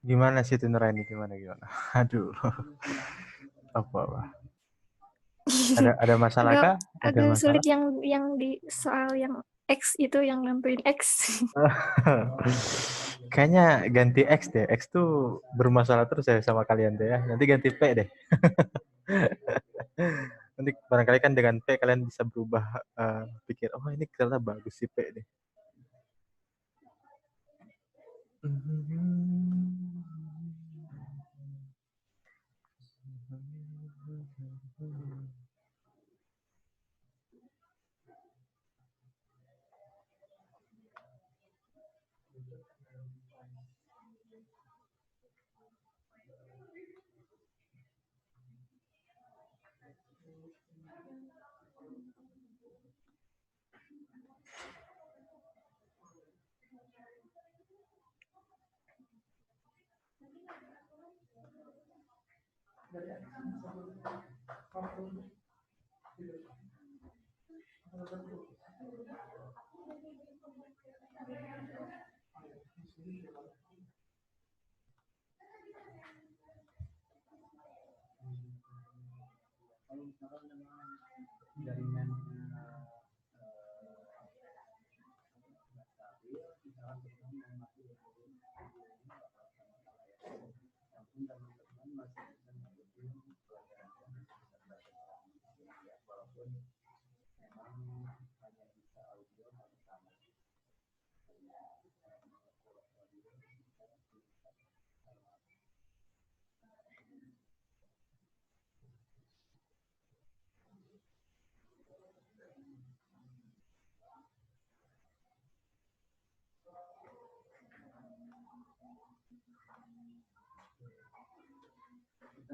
Gimana sih itu Nuraini? Gimana gimana? Aduh, apa? Ada masalah agak kah? Ada agak masalah? sulit yang di soal yang X itu yang nentuin X. Kayaknya ganti X deh. X tuh bermasalah terus ya sama kalian deh ya. Nanti ganti P deh. Nanti barangkali kan dengan P kalian bisa berubah pikir, oh ini ternyata bagus sih P deh.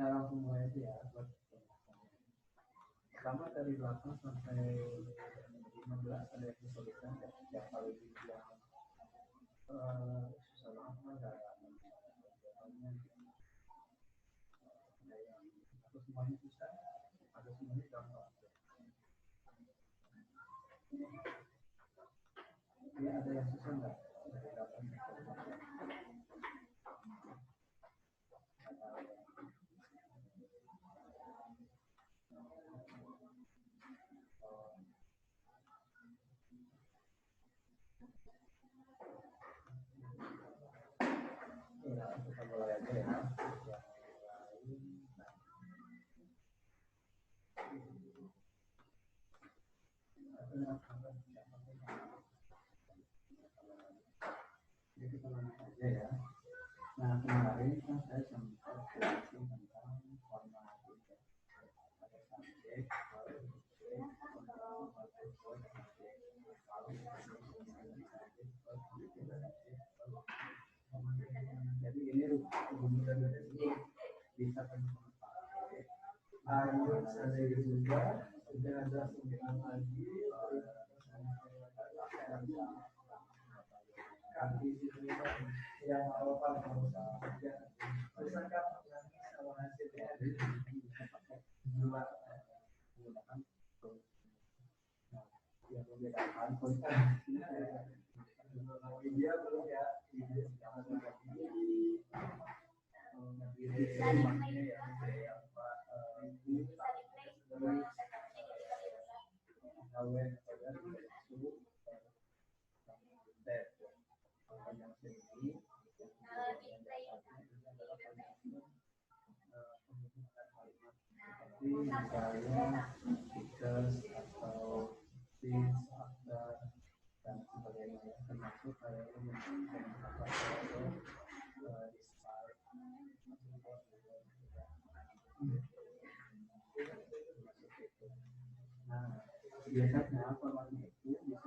langsung mulai aja ya. Pertama dari 8 sampai 15 ada yang kesulitan ya. Yang paling yang susah banget ada atau semuanya susah, ada semuanya gampang. Ya, ada yang susah nggak? Ya, kita mulai aja ya. Jadi kita lanjut aja ya. Nah, kemarin kan saya sempat jelasin tentang warna tiga. Ada subjek, jadi ini rumus ini bisa pakai. Ayo ada juga sudah ada 9 lagi. Yang apa misalkan sama hasilnya dua yang membedakan media belum ya misalnya because atau since after dan sebagainya termasuk kayak nah biasanya formatnya itu bisa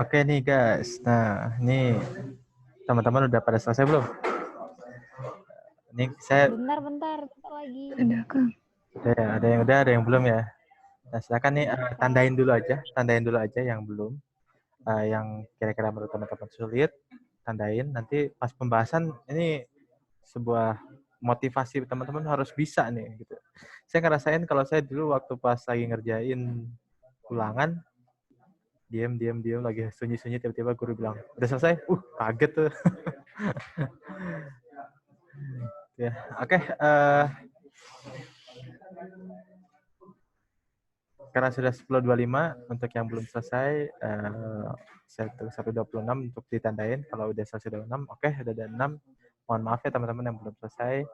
Oke nih guys, nah ini teman-teman udah pada selesai belum? Ini saya bentar lagi. ada yang udah, ada yang belum ya. Nah silakan nih tandain dulu aja yang belum, yang kira-kira menurut teman-teman sulit, tandain. Nanti pas pembahasan ini sebuah motivasi teman-teman harus bisa nih gitu. Saya ngerasain kalau saya dulu waktu pas lagi ngerjain ulangan, diam lagi sunyi tiba-tiba guru bilang udah selesai, kaget tuh. Ya, oke. Karena sudah 10.25 untuk yang belum selesai, saya tulis 1.26 untuk ditandain. Kalau udah selesai 26, oke, udah ada 6. Mohon maaf ya teman-teman yang belum selesai.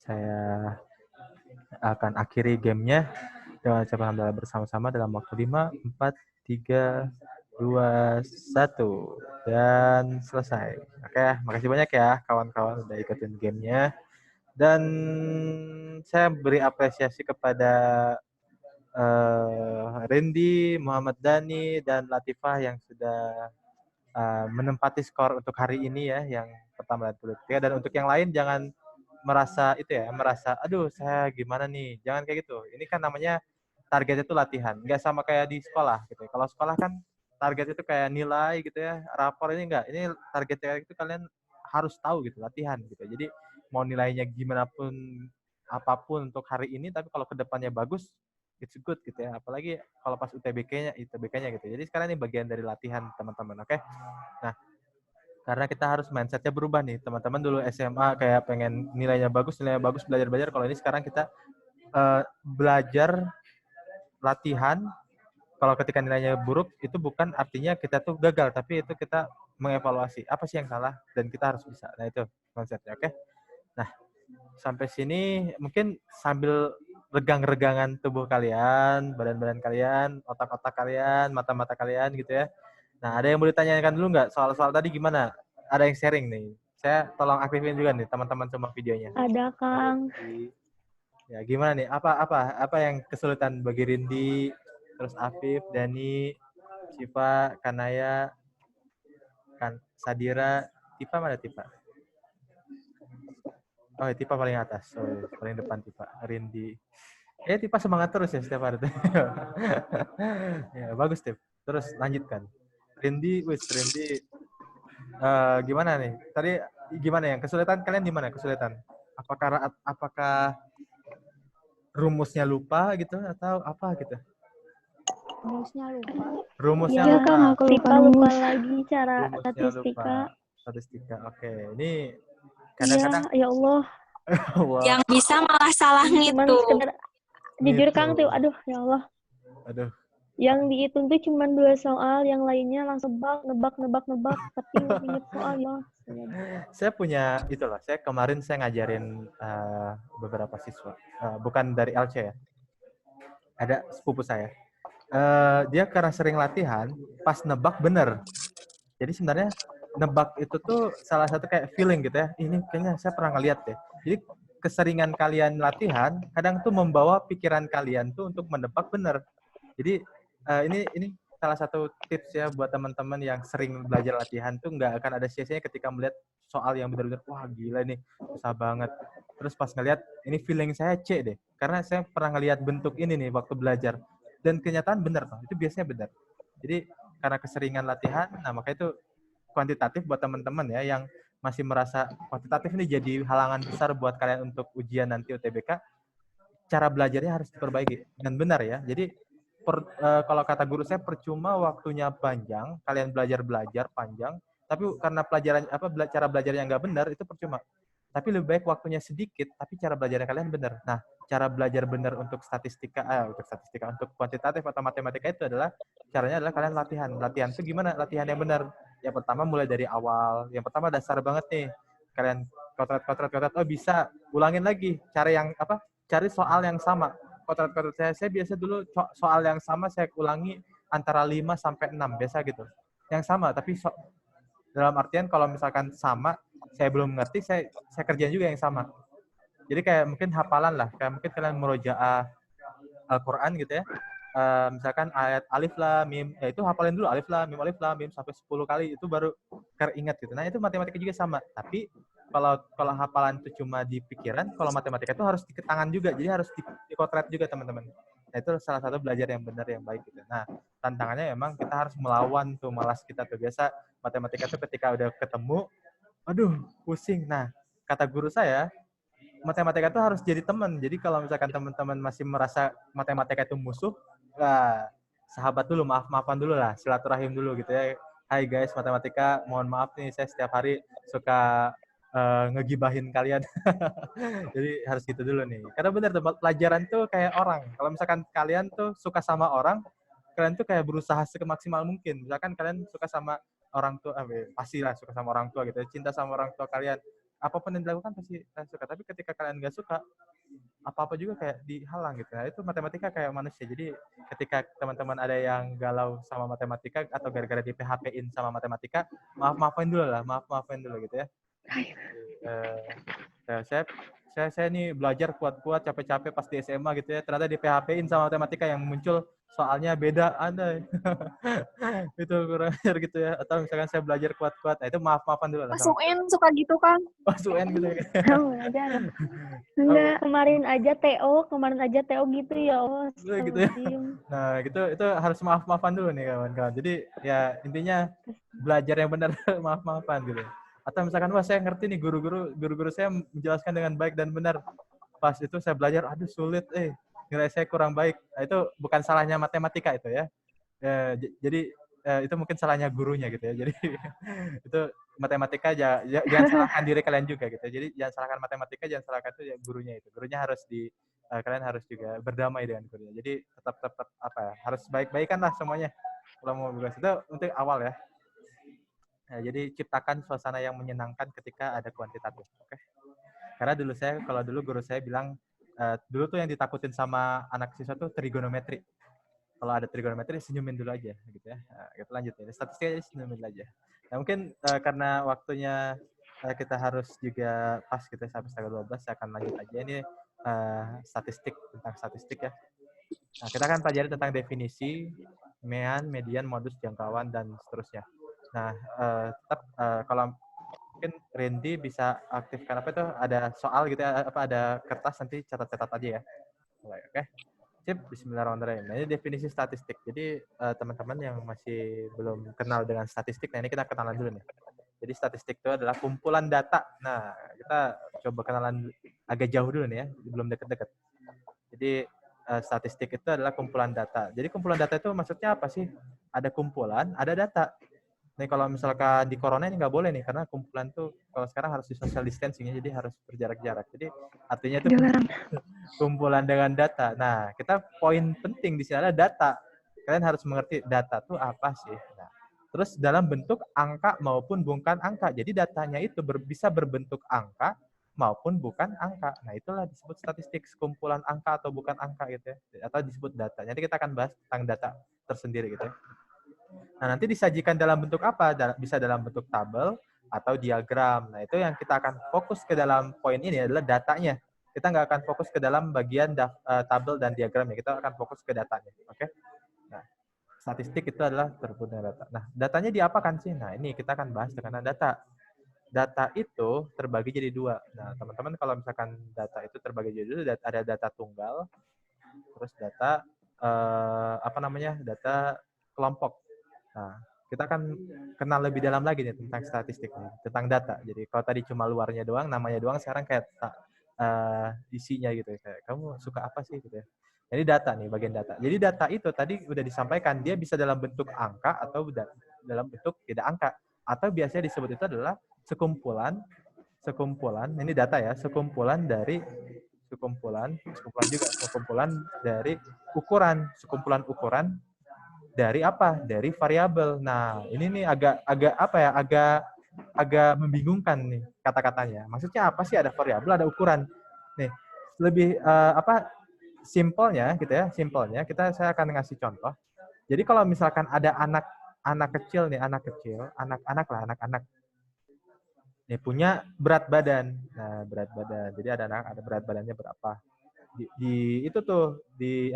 Saya akan akhiri gamenya dengan ucapan hamdalah bersama-sama dalam waktu 5, 4, 3, 2, 1. Dan selesai. Oke, makasih banyak ya kawan-kawan udah ikutin gamenya. Dan saya beri apresiasi kepada Randy, Muhammad Dhani, dan Latifah yang sudah menempati skor untuk hari ini ya, yang pertama dan kedua. Dan untuk yang lain jangan merasa aduh saya gimana nih, jangan kayak gitu. Ini kan namanya targetnya itu latihan, nggak sama kayak di sekolah gitu. Kalau sekolah kan target itu kayak nilai gitu ya, rapor. Ini enggak, ini targetnya itu kalian harus tahu gitu, latihan gitu. Jadi mau nilainya gimana pun, apapun untuk hari ini, tapi kalau kedepannya bagus, it's good gitu ya. Apalagi kalau pas UTBK-nya gitu. Jadi sekarang ini bagian dari latihan teman-teman, oke? Nah, karena kita harus mindset-nya berubah nih. Teman-teman dulu SMA kayak pengen nilainya bagus, belajar. Kalau ini sekarang kita belajar latihan. Kalau ketika nilainya buruk, itu bukan artinya kita tuh gagal, tapi itu kita mengevaluasi apa sih yang salah dan kita harus bisa. Nah, itu konsepnya, oke? Nah, sampai sini mungkin sambil regang-regangan tubuh kalian, badan-badan kalian, otak-otak kalian, mata-mata kalian gitu ya. Nah, ada yang mau ditanyakan dulu nggak? Soal-soal tadi gimana? Ada yang sharing nih. Saya tolong aktifin juga nih teman-teman semua videonya. Ada, Kang. Ya, gimana nih? Apa yang kesulitan bagi Rindi, terus Afif, Dani, Syifa, Kanaya, Sadira, Tipa mana Tipa? Oh, ya, Tipa paling atas. Oh, ya, paling depan Tipa. Rindi. Tipa semangat terus ya setiap hari. Ya, bagus, Tip. Terus lanjutkan. Rindi, gimana nih? Tadi gimana yang kesulitan kalian di mana kesulitan? Apakah rumusnya lupa gitu atau apa gitu? Rumusnya lupa. Rumusnya Iya, lupa. Kang, aku lupa lagi cara Rumusnya statistika. lupa. Statistika. Oke, ini Iya, kadang-kadang ya Allah. wah, Yang bisa malah salah Cuman ngitung. sekedar jujur, Kang, tuh, ngitung. aduh, ya Allah. Aduh. Yang dihitung tuh cuma 2 soal, yang lainnya langsung nebak, tapi nggak inget soal ya. Saya punya itulah. Saya kemarin ngajarin beberapa siswa, bukan dari LC ya. Ada sepupu saya. Dia karena sering latihan, pas nebak bener. Jadi sebenarnya nebak itu tuh salah satu kayak feeling gitu ya. Ini kayaknya saya pernah ngeliat deh. Jadi keseringan kalian latihan, kadang tuh membawa pikiran kalian tuh untuk menebak bener. Jadi ini salah satu tips ya buat teman-teman yang sering belajar latihan tuh nggak akan ada sia-sianya ketika melihat soal yang benar-benar wah gila nih susah banget. Terus pas ngelihat ini feeling saya C deh, karena saya pernah ngelihat bentuk ini nih waktu belajar dan kenyataan benar tuh, itu biasanya benar. Jadi karena keseringan latihan, nah makanya itu kuantitatif buat teman-teman ya yang masih merasa kuantitatif ini jadi halangan besar buat kalian untuk ujian nanti UTBK. Cara belajarnya harus diperbaiki dan benar ya. Jadi kalau kata guru saya percuma waktunya panjang, kalian belajar panjang, tapi karena cara belajarnya nggak benar itu percuma. Tapi lebih baik waktunya sedikit, tapi cara belajarnya kalian benar. Nah, cara belajar benar untuk untuk kuantitatif atau matematika itu caranya adalah kalian latihan. Latihan itu gimana? Latihan yang benar. Yang pertama mulai dari awal. Yang pertama dasar banget nih. Kalian kotret, oh bisa, ulangin lagi. Cari soal yang sama. Kotret saya biasa dulu soal yang sama saya ulangi antara 5 sampai 6 biasa gitu. Yang sama, tapi dalam artian kalau misalkan sama, saya belum ngerti, saya kerjain juga yang sama. Jadi kayak mungkin hafalan lah, kayak mungkin kalian murojaah Al-Quran gitu ya. Misalkan ayat alif lam mim, ya itu hafalin dulu alif lam mim sampai 10 kali itu baru keinget gitu. Nah, itu matematika juga sama. Tapi kalau hafalan itu cuma di pikiran, kalau matematika itu harus di tangan juga. Jadi harus dikotret juga, teman-teman. Nah, itu salah satu belajar yang benar yang baik gitu. Nah, tantangannya memang kita harus melawan tuh malas kita tuh. Biasa matematika tuh ketika udah ketemu, aduh, pusing. Nah, kata guru saya, matematika itu harus jadi teman. Jadi kalau misalkan teman-teman masih merasa matematika itu musuh, sahabat dulu, maaf-maafan dulu lah, silaturahim dulu gitu ya. Hai guys, matematika, mohon maaf nih, saya setiap hari suka ngegibahin kalian. Jadi harus gitu dulu nih. Karena benar tuh, pelajaran tuh kayak orang. Kalau misalkan kalian tuh suka sama orang, kalian tuh kayak berusaha semaksimal mungkin. Misalkan kalian suka sama orang tua, pastilah suka sama orang tua gitu, cinta sama orang tua kalian. Apapun yang dilakukan pasti kalian suka. Tapi ketika kalian nggak suka, apa-apa juga kayak dihalang gitu. Nah, itu matematika kayak manusia. Jadi ketika teman-teman ada yang galau sama matematika atau gara-gara di PHP-in sama matematika, maafin dulu gitu ya. Saya nih belajar kuat-kuat, capek-capek pas di SMA gitu ya. Ternyata di PHP-in sama matematika yang muncul soalnya beda, ada. Itu kurang ajar gitu ya. Atau misalkan saya belajar kuat-kuat, nah itu maafan dulu lah. Pas UN suka gitu, Kang. Pas UN gitu ya. Enggak, kemarin aja TO gitu ya Allah. Gitu ya. Nah, itu harus maaf-maafan dulu nih kawan-kawan. Jadi ya intinya belajar yang benar, maaf-maafan gitu. Atau misalkan wah saya ngerti nih guru-guru saya menjelaskan dengan baik dan benar. Pas itu saya belajar, aduh sulit, nilai saya kurang baik. Nah, itu bukan salahnya matematika itu ya. Jadi itu mungkin salahnya gurunya gitu ya. Jadi itu matematika jangan salahkan diri kalian juga gitu. Jadi jangan salahkan matematika, jangan salahkan itu ya gurunya itu. Gurunya harus kalian harus juga berdamai dengan gurunya. Jadi tetap harus baik-baikan lah semuanya. Kalau mau bebas itu untuk awal ya. Nah, jadi ciptakan suasana yang menyenangkan ketika ada kuantitatif. Oke. Karena kalau dulu guru saya bilang dulu tuh yang ditakutin sama anak siswa tuh trigonometri. Kalau ada trigonometri senyumin dulu aja gitu ya. Nah, kita lanjut ya. Statistik aja senyumin aja. Nah, mungkin karena waktunya kita harus juga pas gitu ya, sampai tanggal 12, saya akan lanjut aja ini statistik, tentang statistik ya. Nah, kita akan pelajari tentang definisi, median, modus, jangkauan, dan seterusnya. Nah, tetap kalau mungkin Randy bisa aktifkan apa itu, ada soal gitu ya, apa ada kertas, nanti catat-catat aja ya. Mulai, oke? Sip, bismillahirrahmanirrahim. Nah, ini definisi statistik. Jadi teman-teman yang masih belum kenal dengan statistik, nah ini kita kenalan dulu nih. Jadi statistik itu adalah kumpulan data. Nah, kita coba kenalan agak jauh dulu nih ya, belum deket-deket. Jadi statistik itu adalah kumpulan data. Jadi kumpulan data itu maksudnya apa sih? Ada kumpulan, ada data. Nih kalau misalkan di corona ini nggak boleh nih, karena kumpulan tuh kalau sekarang harus di social distancing, jadi harus berjarak-jarak. Jadi artinya itu kumpulan dengan data. Nah, kita poin penting di sini adalah data. Kalian harus mengerti data itu apa sih. Nah, terus dalam bentuk angka maupun bukan angka. Jadi datanya itu bisa berbentuk angka maupun bukan angka. Nah, itulah disebut statistik, kumpulan angka atau bukan angka gitu ya. Atau disebut data. Nanti kita akan bahas tentang data tersendiri gitu ya. Nah, nanti disajikan dalam bentuk apa? Bisa dalam bentuk tabel atau diagram. Nah, itu yang kita akan fokus ke dalam poin ini adalah datanya. Kita nggak akan fokus ke dalam bagian tabel dan diagramnya. Kita akan fokus ke datanya. Oke? Nah, statistik itu adalah terhubung dengan data. Nah, datanya diapakan sih? Nah, ini kita akan bahas dengan data. Data itu terbagi jadi dua. Nah, teman-teman kalau misalkan data itu terbagi jadi dua, ada data tunggal, terus data data kelompok. Nah, kita akan kenal lebih dalam lagi nih tentang statistik nih, tentang data. Jadi kalau tadi cuma luarnya doang, namanya doang, sekarang kayak isinya gitu ya. Kayak kamu suka apa sih gitu ya. Jadi data nih, bagian data. Jadi data itu tadi udah disampaikan, dia bisa dalam bentuk angka atau dalam bentuk tidak angka. Atau biasanya disebut itu adalah sekumpulan, ini data ya, sekumpulan dari sekumpulan ukuran dari apa? Dari variabel. Nah, ini nih agak membingungkan nih kata-katanya. Maksudnya apa sih ada variabel, ada ukuran? Nih, lebih simpelnya gitu ya, saya akan ngasih contoh. Jadi kalau misalkan ada anak kecil. Nih punya berat badan. Nah, berat badan. Jadi ada berat badannya berapa? Itu tuh di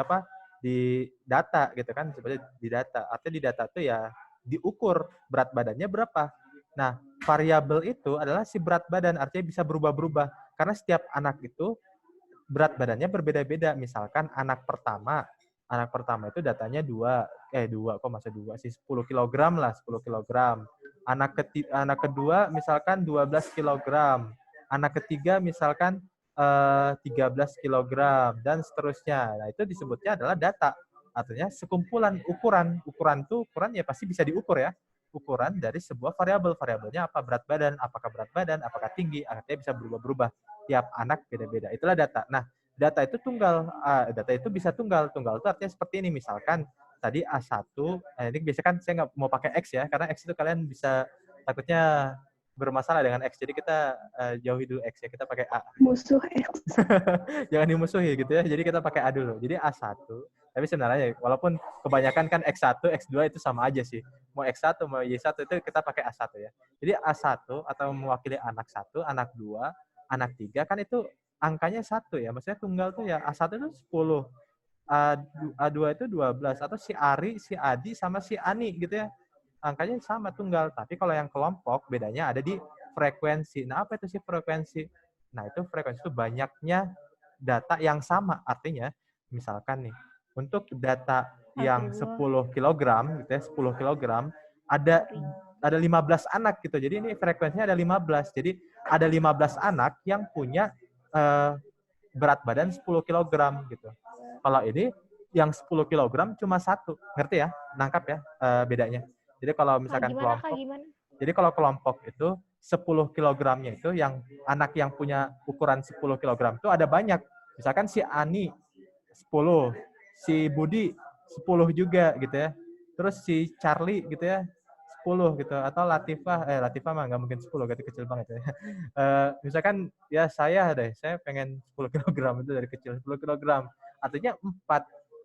data gitu kan, sebenarnya di data. Artinya di data tuh ya diukur berat badannya berapa. Nah, variabel itu adalah si berat badan, artinya bisa berubah-berubah karena setiap anak itu berat badannya berbeda-beda. Misalkan anak pertama itu datanya 10 kilogram lah, 10 kilogram. Anak kedua misalkan 12 kilogram. Anak ketiga misalkan 13 kilogram dan seterusnya. Nah, itu disebutnya adalah data. Artinya sekumpulan ukuran. Ukuran ya pasti bisa diukur ya. Ukuran dari sebuah variabel. Variabelnya apa? Berat badan, apakah tinggi, artinya bisa berubah-berubah. Tiap anak beda-beda. Itulah data. Nah, data itu tunggal. Data itu bisa tunggal. Tunggal itu artinya seperti ini. Misalkan tadi A1, ini biasanya kan saya nggak mau pakai X ya, karena X itu kalian bisa takutnya bermasalah dengan X. Jadi kita jauhi dulu X ya, kita pakai A. Musuh X. Jangan dimusuhi gitu ya. Jadi kita pakai A dulu. Jadi A1. Tapi sebenarnya walaupun kebanyakan kan X1, X2 itu sama aja sih. Mau X1, mau Y1 itu kita pakai A1 ya. Jadi A1 atau mewakili anak 1, anak 2, anak 3 kan itu angkanya 1 ya. Maksudnya tunggal tuh ya A1 itu 10. A2 itu 12. Atau si Ari, si Adi, sama si Ani gitu ya. Angkanya sama tunggal. Tapi kalau yang kelompok bedanya ada di frekuensi. Nah, apa itu sih frekuensi? Nah, itu frekuensi itu banyaknya data yang sama. Artinya, misalkan nih, untuk data yang 10 kilogram gitu ya, 10 kilogram, ada 15 anak gitu. Jadi ini frekuensinya ada 15. Jadi ada 15 anak yang punya berat badan 10 kilogram gitu. Kalau ini yang 10 kilogram cuma satu. Ngerti ya? Nangkap ya bedanya. Jadi kalau misalkan jadi kalau kelompok itu 10 kilogramnya itu yang anak yang punya ukuran 10 kilogram itu ada banyak. Misalkan si Ani 10, si Budi 10 juga gitu ya. Terus si Charlie gitu ya 10 gitu, atau Latifah mah nggak mungkin 10, gitu kecil banget ya. Misalkan ya saya pengen 10 kilogram itu dari kecil 10 kilogram. Artinya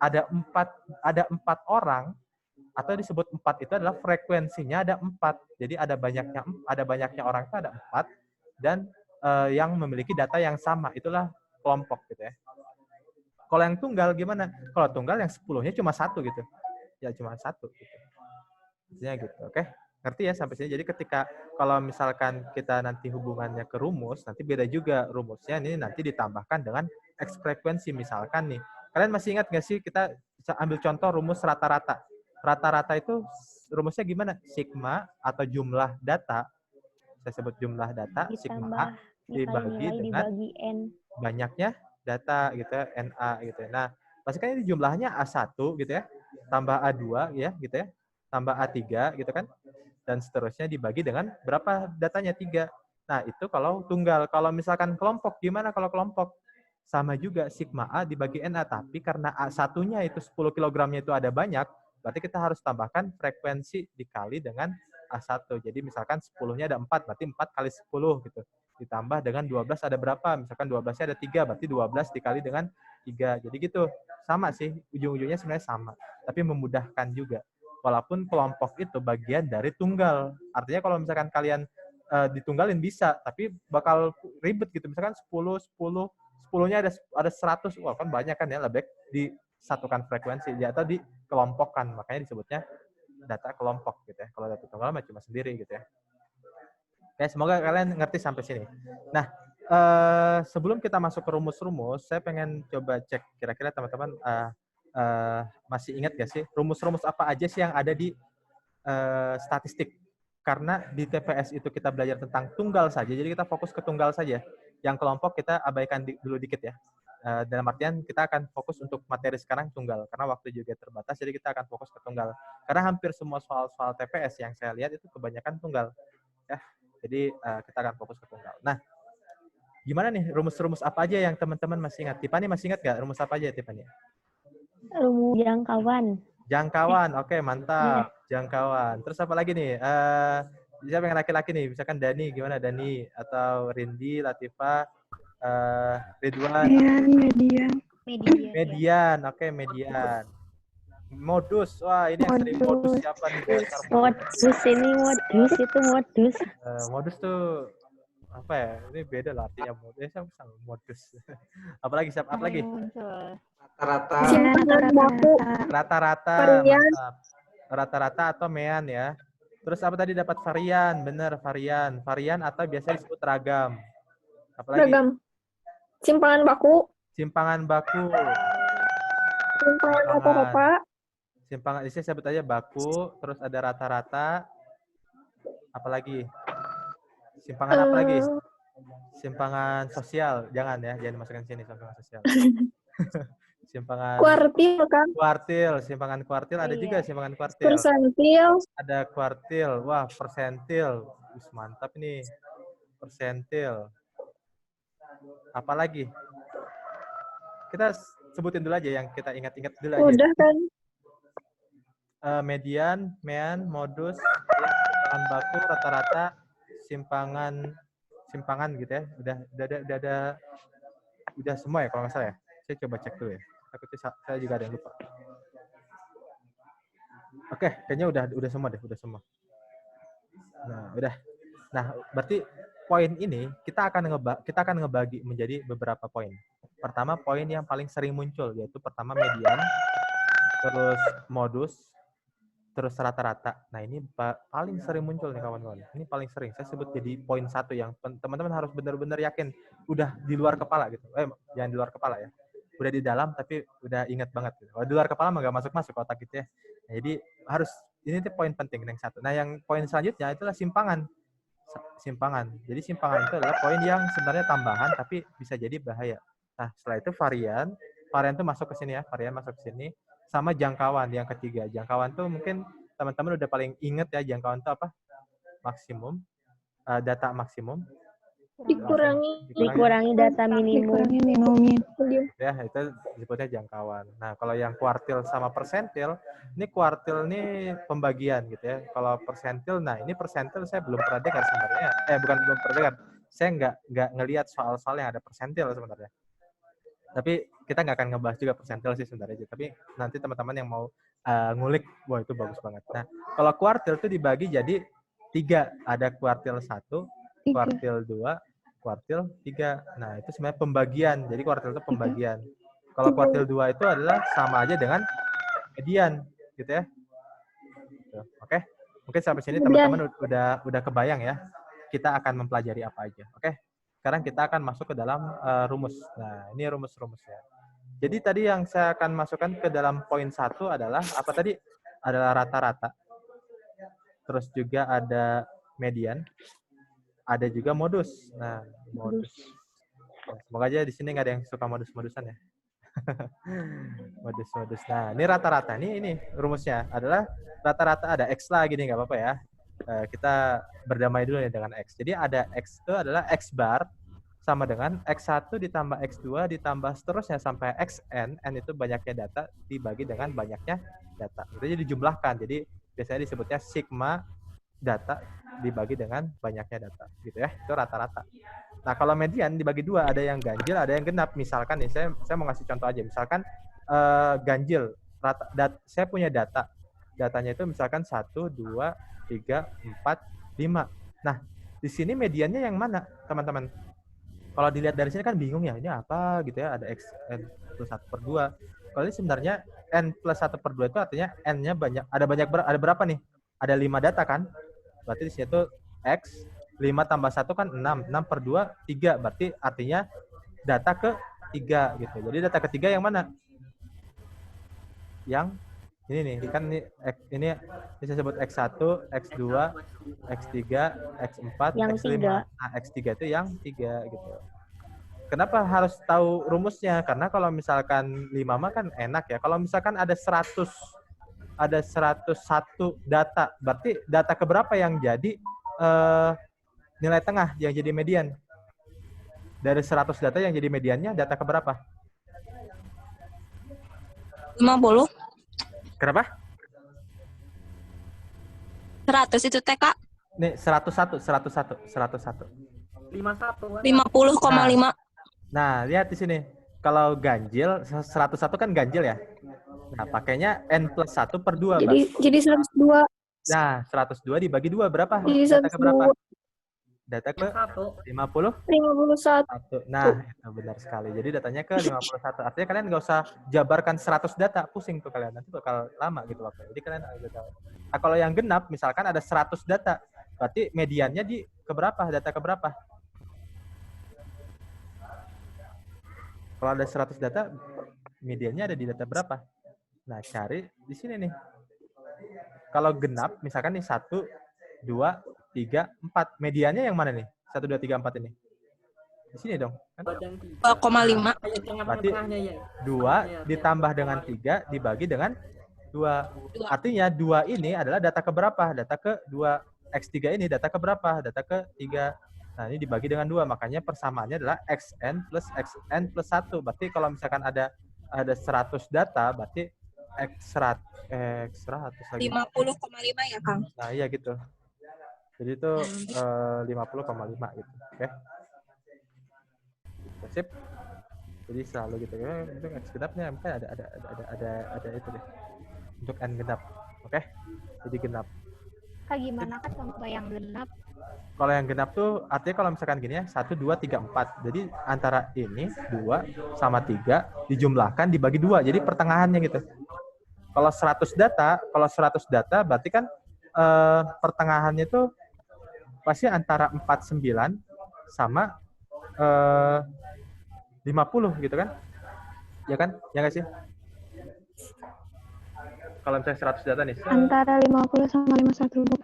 ada empat orang, atau disebut 4 itu adalah frekuensinya ada 4. Jadi ada banyaknya orang itu ada 4, dan yang memiliki data yang sama, itulah kelompok gitu ya. Kalau yang tunggal gimana? Kalau tunggal yang 10-nya cuma 1 gitu. Ya cuma 1 gitu. Artinya gitu. Oke? Ngerti ya sampai sini? Jadi ketika kalau misalkan kita nanti hubungannya ke rumus, nanti beda juga rumusnya, ini nanti ditambahkan dengan X frekuensi misalkan nih. Kalian masih ingat nggak sih kita ambil contoh rumus rata-rata? Rata-rata itu rumusnya gimana? Sigma atau jumlah data, saya sebut jumlah data, sigma A ditambah dibagi nilai dengan dibagi N. banyaknya data gitu ya, NA gitu ya. Nah, pasti kan ini jumlahnya A1 gitu ya, tambah A2 ya gitu ya, tambah A3 gitu kan, dan seterusnya dibagi dengan berapa datanya, 3. Nah, itu kalau tunggal. Kalau misalkan kelompok, gimana kalau kelompok? Sama juga, sigma A dibagi NA, tapi karena A1-nya itu 10 kilogramnya itu ada banyak, berarti kita harus tambahkan frekuensi dikali dengan A1. Jadi misalkan 10-nya ada 4, berarti 4 kali 10 gitu. Ditambah dengan 12 ada berapa? Misalkan 12-nya ada 3, berarti 12 dikali dengan 3. Jadi gitu. Sama sih, ujung-ujungnya sebenarnya sama. Tapi memudahkan juga. Walaupun kelompok itu bagian dari tunggal. Artinya kalau misalkan kalian ditunggalin bisa, tapi bakal ribet gitu. Misalkan 10-nya ada 100, wah kan banyak kan ya, lebih baik disatukan frekuensi atau dikelompokkan. Makanya disebutnya data kelompok gitu ya. Kalau data tunggal mah cuma sendiri gitu ya. Oke, semoga kalian ngerti sampai sini. Nah, sebelum kita masuk ke rumus-rumus, saya pengen coba cek kira-kira teman-teman masih ingat gak sih rumus-rumus apa aja sih yang ada di statistik. Karena di TPS itu kita belajar tentang tunggal saja, jadi kita fokus ke tunggal saja. Yang kelompok kita abaikan dulu dikit ya. Dalam artian kita akan fokus untuk materi sekarang tunggal, karena waktu juga terbatas, jadi kita akan fokus ke tunggal. Karena hampir semua soal-soal TPS yang saya lihat itu kebanyakan tunggal. Ya, jadi kita akan fokus ke tunggal. Nah, gimana nih rumus-rumus apa aja yang teman-teman masih ingat? Tiffany masih ingat nggak rumus apa aja, Tiffany? Rumus jangkauan. Jangkauan, oke, mantap. Jangkauan. Terus apa lagi nih? Siapa yang laki-laki nih? Misalkan Dani, gimana Dani? Atau Rindi, Latifah, Ridwan? Median. Median, oke, median. Modus, wah ini yang sering modus siapa nih? Dasar modus. Modus itu modus. Modus tuh apa ya? Ini beda lah artinya modus. Sama modus. Apalagi siapa? Apa lagi? Rata-rata. Rata-rata, Varian. mantap. Rata-rata atau mean ya. Terus apa tadi dapat varian? Bener, varian. Varian atau biasa disebut ragam. Apalagi? Ragam. Simpangan baku. Simpangan baku. Simpangan rata-rata. Simpangan, ini saya sebut aja baku. Terus ada rata-rata. Apalagi? Simpangan apa lagi? Simpangan sosial. Jangan ya, jangan dimasukkan sini simpangan sosial. Simpangan Kuartil kan. kuartil, simpangan kuartil ada juga simpangan kuartil. Persentil. Ada kuartil, wah persentil, mantap nih, persentil. Apalagi? Kita sebutin dulu aja yang kita ingat-ingat dulu aja. Udah kan. Median, mean, modus, simpangan baku, rata-rata, simpangan gitu ya. Udah semua ya kalau nggak salah ya. Saya coba cek dulu ya. Takutnya saya juga ada yang lupa. Oke, kayaknya udah semua deh, udah semua. Nah, udah. Nah, berarti poin ini kita akan ngebagi menjadi beberapa poin. Pertama, poin yang paling sering muncul, yaitu pertama median, terus modus, terus rata-rata. Nah, ini paling sering muncul nih kawan-kawan. Ini paling sering. Saya sebut jadi poin 1 yang teman-teman harus benar-benar yakin. Udah di luar kepala gitu. Jangan di luar kepala ya. Udah di dalam tapi udah ingat banget. Gitu. Kalau di luar kepala mah nggak masuk-masuk otak gitu ya. Nah, jadi harus, ini tuh poin penting yang 1. Nah, yang poin selanjutnya itulah simpangan. Jadi simpangan itu adalah poin yang sebenarnya tambahan tapi bisa jadi bahaya. Nah, setelah itu varian itu masuk ke sini ya, varian masuk ke sini, sama jangkauan yang ketiga. Jangkauan tuh mungkin teman-teman udah paling inget ya, jangkauan itu apa? Maksimum, data maksimum, Dikurangi data minimum. Dikurangi minimum. Ya, itu disebutnya jangkauan. Nah, kalau yang kuartil sama persentil, ini kuartil ini pembagian gitu ya. Kalau persentil, nah ini persentil saya belum pernah dengar sebenarnya. Bukan belum pernah dengar. Saya nggak ngelihat soal-soal yang ada persentil sebenarnya. Tapi kita nggak akan ngebahas juga persentil sih sebenarnya. Tapi nanti teman-teman yang mau ngulik, wah itu bagus banget. Nah, kalau kuartil itu dibagi jadi 3. Ada kuartil 1, kuartil 2, kuartil 3. Nah, itu sebenarnya pembagian. Jadi kuartil itu pembagian. Kalau kuartil 2 itu adalah sama aja dengan median, gitu ya. Tuh, oke. Mungkin sampai sini teman-teman udah kebayang ya. Kita akan mempelajari apa aja. Oke. Sekarang kita akan masuk ke dalam rumus. Nah, ini rumus-rumusnya. Jadi tadi yang saya akan masukkan ke dalam poin 1 adalah apa tadi? Adalah rata-rata. Terus juga ada median. Ada juga modus. Nah, modus. Semoga aja di sini nggak ada yang suka modus-modusan ya. Modus-modus. Nah, ini rata-rata. Ini rumusnya adalah rata-rata ada X lagi nih, nggak apa-apa ya. Kita berdamai dulu ya dengan X. Jadi ada X itu adalah X bar sama dengan X1 ditambah X2 ditambah seterusnya sampai Xn. N itu banyaknya data dibagi dengan banyaknya data. Itu jadi dijumlahkan. Jadi biasanya disebutnya sigma data dibagi dengan banyaknya data, gitu ya. Itu rata-rata. Nah, kalau median dibagi 2, ada yang ganjil, ada yang genap. Misalkan nih, saya mau ngasih contoh aja. Misalkan ganjil, saya punya data. Datanya itu misalkan 1, 2, 3, 4, 5. Nah, di sini mediannya yang mana, teman-teman? Kalau dilihat dari sini kan bingung ya, ini apa gitu ya, ada X N plus 1/2. Kalau ini sebenarnya N plus 1/2 itu artinya N-nya banyak, ada berapa nih? Ada 5 data kan? Berarti di sini tuh X, 5 tambah 1 kan 6. 6/2, 3. Berarti artinya data ke-3 gitu. Jadi data ketiga yang mana? Yang ini nih, kan ini bisa sebut X1, X2, X3, X4, Yang X5. 3. Nah, X3 itu yang 3 gitu. Kenapa harus tahu rumusnya? Karena kalau misalkan 5 mah kan enak ya. Kalau misalkan ada 101 data, berarti data keberapa yang jadi nilai tengah, yang jadi median? Dari 100 data yang jadi mediannya, data keberapa? 50. Kenapa? 100 itu TK. Nih, 101. 50,5. Nah, lihat di sini. Kalau ganjil, 101 kan ganjil ya. Nah, pakainya N plus 1/2. Jadi 102. Nah, 102 dibagi 2 berapa? Jadi Data ke berapa? 102. Data ke 50? 51. Nah, itu benar sekali. Jadi datanya ke 51. Artinya kalian nggak usah jabarkan 100 data. Pusing tuh kalian. Nanti bakal lama gitu waktu. Jadi kalian udah tahu. Nah, kalau yang genap, misalkan ada 100 data. Berarti mediannya di keberapa? Data keberapa? Kalau ada 100 data, mediannya ada di data berapa? Nah, cari di sini nih. Kalau genap, misalkan nih 1, 2, 3, 4. Mediannya yang mana nih? 1, 2, 3, 4 ini. Di sini dong. Kan? 2,5. Berarti 2 ditambah dengan 3 dibagi dengan 2. Artinya 2 ini adalah data keberapa? Data ke-2. X3 ini data keberapa? Data ke-3. Nah, ini dibagi dengan 2. Makanya persamaannya adalah Xn plus Xn plus 1. Berarti kalau misalkan ada 100 data, berarti X100 lagi. 50,5 ya, Kang? Nah, iya gitu. Jadi itu 50,5 gitu. Oke. Sip. Jadi selalu gitu ya. Untuk X genapnya mungkin ada itu deh. Untuk N genap. Oke. Jadi genap. Kak, gimana kan contoh yang genap? Kalau yang genap tuh artinya kalau misalkan gini ya, 1, 2, 3, 4. Jadi antara ini 2 sama 3 dijumlahkan dibagi 2. Jadi pertengahannya gitu. Kalau 100 data berarti kan pertengahannya tuh pasti antara 49 sama 50 gitu kan? Ya kan? Ya nggak sih? Kalau misalnya 100 data nih. Antara 50 sama 51.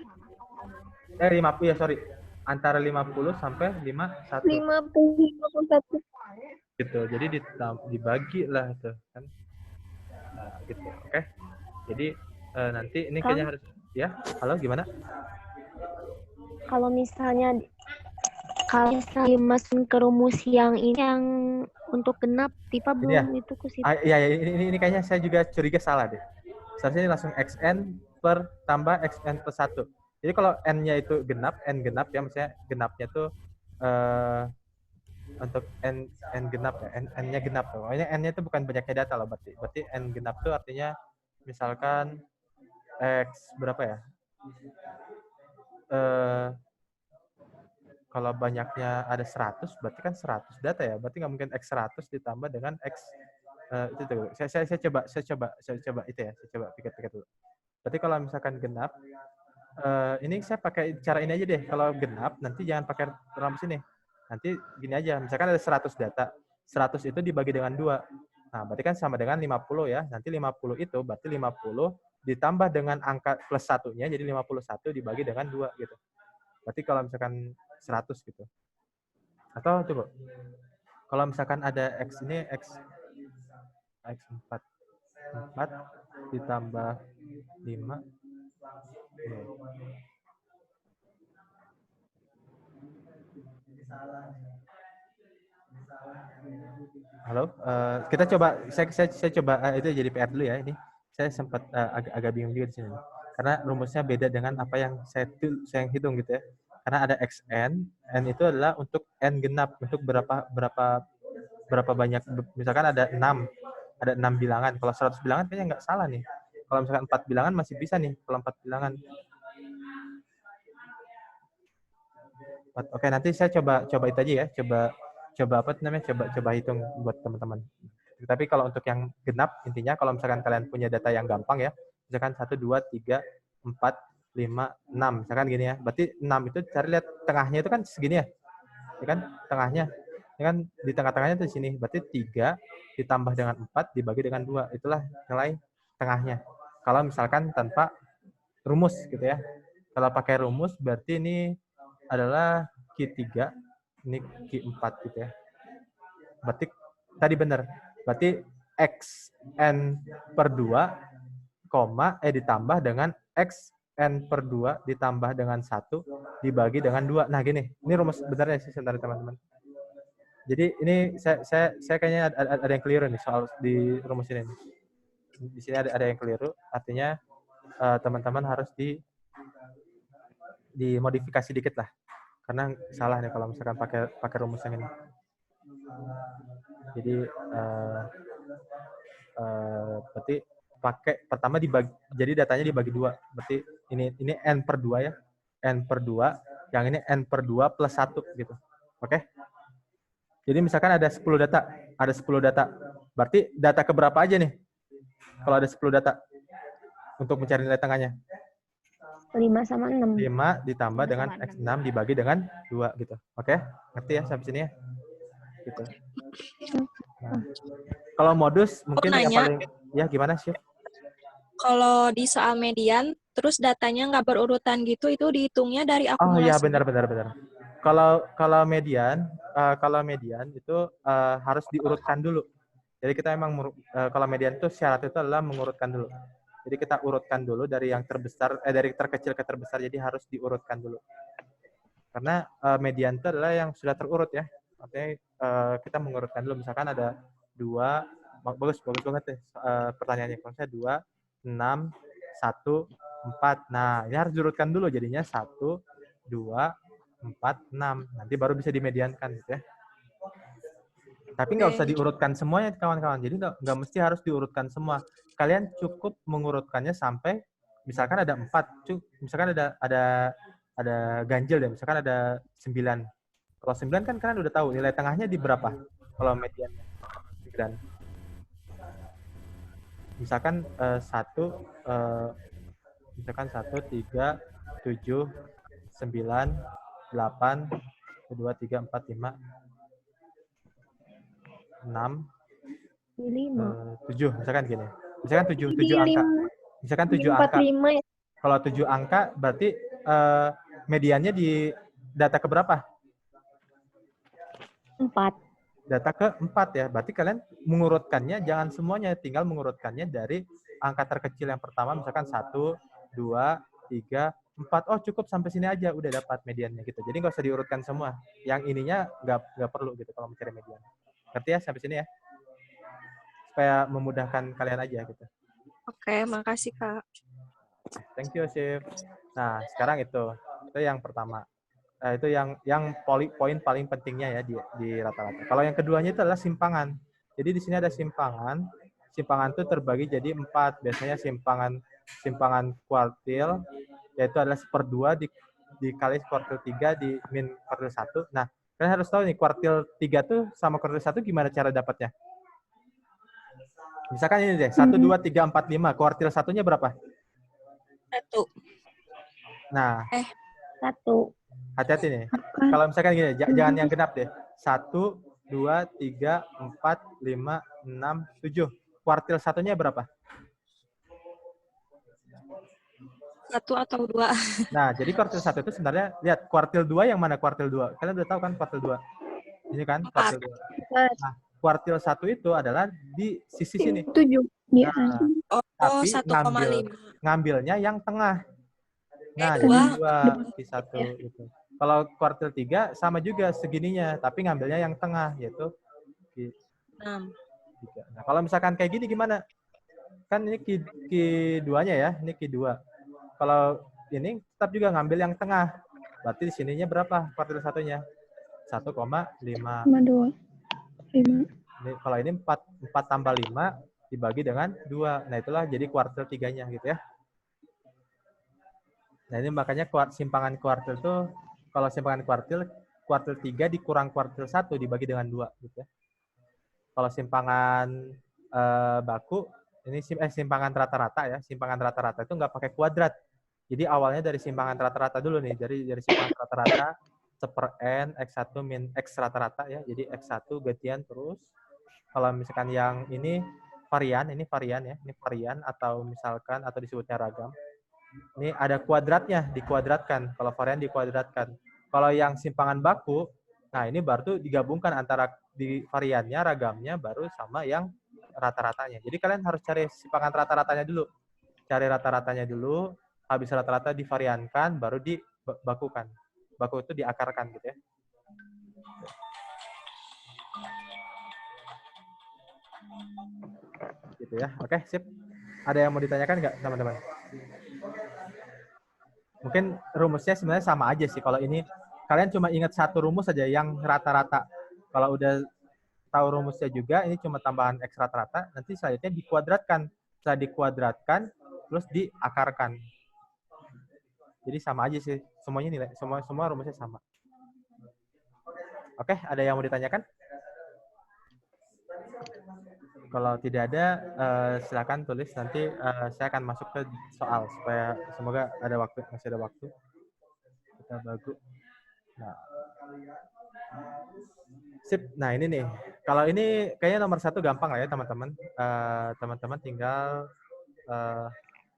50 ya, sorry. Antara 50 sampai 51. 51. Gitu. Jadi dibagi lah itu kan. Nah, gitu. Oke. Jadi nanti ini kayaknya harus ya. Halo, gimana? Kalau misalnya Kalau saya masukin ke rumus yang ini yang untuk genap, Tifa Ini ya? belum itu ke situ. Iya, ini kayaknya saya juga curiga salah deh. Seharusnya ini langsung xn per tambah xn plus 1. Jadi kalau n-nya itu genap, n genap ya, maksudnya genapnya tuh untuk n genap ya, n-nya genap tuh. Pokoknya n-nya itu bukan banyaknya data loh berarti. Berarti n genap tuh artinya misalkan x berapa ya? Kalau banyaknya ada 100, berarti kan 100 data ya. Berarti nggak mungkin x 100 ditambah dengan x itu tuh. Saya coba itu ya. Saya coba pikir-pikir dulu. Berarti kalau misalkan genap, ini saya pakai cara ini aja deh. Kalau genap, nanti jangan pakai rumus ini. Nanti gini aja, misalkan ada 100 data. 100 itu dibagi dengan 2. Nah, berarti kan sama dengan 50 ya. Nanti 50 itu berarti 50 ditambah dengan angka plus 1-nya, jadi 51 dibagi dengan 2 gitu. Berarti kalau misalkan 100 gitu. Atau coba, kalau misalkan ada x ini, x 4 ditambah 5. Halo, kita coba, saya coba itu jadi PR dulu ya. Ini saya sempat agak bingung juga di sini, karena rumusnya beda dengan apa yang saya hitung gitu ya. Karena ada xn, n itu adalah untuk n genap, untuk berapa banyak, misalkan ada 6 bilangan. Kalau 100 bilangan kayaknya nggak salah nih. Kalau misalkan 4 bilangan masih bisa nih, kalau 4 bilangan. Oke, nanti saya coba itu aja ya, coba apa namanya, coba hitung buat teman-teman. Tapi kalau untuk yang genap, intinya kalau misalkan kalian punya data yang gampang ya, misalkan 1, 2, 3, 4, 5, 6, misalkan gini ya. Berarti 6 itu cari lihat tengahnya itu kan segini ya. Ya kan tengahnya. Ya kan di tengah-tengahnya itu di sini. Berarti 3 ditambah dengan 4 dibagi dengan 2. Itulah nilai tengahnya. Kalau misalkan tanpa rumus gitu ya. Kalau pakai rumus berarti ini adalah Q3, ini Q4 gitu ya. Berarti tadi benar. Berarti xn per 2, ditambah dengan xn per 2 ditambah dengan 1 dibagi dengan 2. Nah gini, ini rumus benarnya sih sebentar teman-teman. Jadi ini saya kayaknya ada yang keliru nih soal di rumus ini. Di sini ada yang keliru, artinya teman-teman harus dimodifikasi dikit lah. Karena salah nih kalau misalkan pakai rumus yang ini. Jadi berarti pertama dibagi, jadi datanya dibagi 2. Berarti ini n per 2 ya. N per 2, yang ini n per 2 plus 1 gitu. Oke? Jadi misalkan ada 10 data, Berarti data keberapa aja nih? Kalau ada 10 data untuk mencari nilai tengahnya. 5 sama 6. 5 ditambah dengan x6 dibagi dengan 2 gitu. Oke? Ngerti ya sampai sini ya? Gitu. Nah, kalau modus mungkin yang paling ya gimana sih? Kalau di soal median, terus datanya nggak berurutan gitu, itu dihitungnya dari akumulasi. Oh iya benar. Kalau median itu harus diurutkan dulu. Jadi kita emang kalau median itu syarat itu adalah mengurutkan dulu. Jadi kita urutkan dulu dari yang terbesar, dari terkecil ke terbesar. Jadi harus diurutkan dulu. Karena median itu adalah yang sudah terurut ya. Artinya kita mengurutkan dulu. Misalkan ada 2, bagus banget deh pertanyaannya. Kalau saya 2, 6, 1, 4. Nah, ini harus diurutkan dulu. Jadinya 1, 2, 4, 6. Nanti baru bisa dimediankan gitu ya. Tapi nggak usah diurutkan semuanya kawan-kawan. Jadi nggak mesti harus diurutkan semua. Kalian cukup mengurutkannya sampai misalkan ada 4, misalkan ada ganjil ya, misalkan ada 9. Kalau 9 kan kalian udah tahu nilai tengahnya di berapa. Kalau median 9. Misalkan 1, misalkan 1, 3, 7, 9, 8, 2, 3, 4, 5, 6, 7, misalkan gini. Misalkan 7 angka. Misalkan 7 angka. 45 ya. Kalau 7 angka berarti mediannya di data keberapa? 4. Data ke-4 ya. Berarti kalian mengurutkannya jangan semuanya, tinggal mengurutkannya dari angka terkecil yang pertama, misalkan 1, 2, 3, 4, oh cukup sampai sini aja, udah dapat mediannya gitu. Jadi nggak usah diurutkan semua. Yang ininya nggak perlu gitu kalau mencari median. Ngerti ya sampai sini ya? Supaya memudahkan kalian aja gitu. Oke, makasih Kak. Thank you, Sif. Nah, sekarang itu yang pertama. Itu yang poin paling pentingnya ya di rata-rata. Kalau yang keduanya itu adalah simpangan. Jadi di sini ada simpangan. Simpangan itu terbagi jadi 4. Biasanya simpangan kuartil yaitu adalah 1/2 dikali kuartil 3 di min kuartil 1. Nah, kalian harus tahu nih kuartil 3 tuh sama kuartil 1 gimana cara dapatnya? Misalkan ini deh, 1, 2, 3, 4, 5. Kuartil satunya berapa? 1. Nah, 1. hati-hati nih. Kalau misalkan gini, jangan yang genap deh. 1, 2, 3, 4, 5, 6, 7. Kuartil satunya berapa? 1 atau 2. Nah, jadi kuartil 1 itu sebenarnya, lihat, kuartil 2 yang mana kuartil 2? Kalian udah tahu kan kuartil 2? Ini kan kuartil 2. Nah, kuartil 1 itu adalah di sisi sini. 7. Dia Nah, Oh, tapi 1,5. ngambilnya yang tengah. Nah, dua. jadi 2 di 1 itu. Kalau kuartil 3 sama juga segininya, tapi ngambilnya yang tengah, yaitu Q3. 6. Nah, kalau misalkan kayak gini gimana? Kan ini Q2-nya ya, ini Q2. Kalau ini tetap juga ngambil yang tengah. Berarti di sininya berapa kuartil satunya? 1,5. 2. 5. Kalau ini 4 tambah 5 dibagi dengan 2. Nah, itulah jadi kuartil 3-nya gitu ya. Nah, ini makanya simpangan kuartil tuh, kalau simpangan kuartil 3 dikurang kuartil 1 dibagi dengan 2 gitu ya. Kalau simpangan baku, ini simpangan rata-rata ya. Simpangan rata-rata itu nggak pakai kuadrat. Jadi awalnya dari simpangan rata-rata dulu nih. Dari simpangan rata-rata, 1/n, X1 min X rata-rata ya. Jadi X1 gantian terus. Kalau misalkan yang ini varian ya. Ini varian atau misalkan, atau disebutnya ragam. Ini ada kuadratnya, dikuadratkan. Kalau varian dikuadratkan. Kalau yang simpangan baku, nah ini baru tuh digabungkan antara di variannya, ragamnya, baru sama yang rata-ratanya. Jadi kalian harus cari simpangan rata-ratanya dulu. Cari rata-ratanya dulu, habis rata-rata divariankan, baru dibakukan. Baku itu diakarkan gitu ya. Gitu ya. Oke, sip. Ada yang mau ditanyakan nggak, teman-teman? Mungkin rumusnya sebenarnya sama aja sih. Kalau ini kalian cuma ingat satu rumus saja yang rata-rata. Kalau udah tahu rumusnya juga, ini cuma tambahan X rata-rata, nanti selanjutnya dikuadratkan. Setelah dikuadratkan, terus diakarkan. Jadi sama aja sih. Semuanya nilai, semua rumusnya sama. Oke, ada yang mau ditanyakan? Kalau tidak ada, silakan tulis. Nanti saya akan masuk ke soal supaya semoga ada waktu, masih ada waktu. Kita bagus. Nah, sip. Nah ini nih. Kalau ini kayaknya nomor 1 gampang lah ya teman-teman. Teman-teman tinggal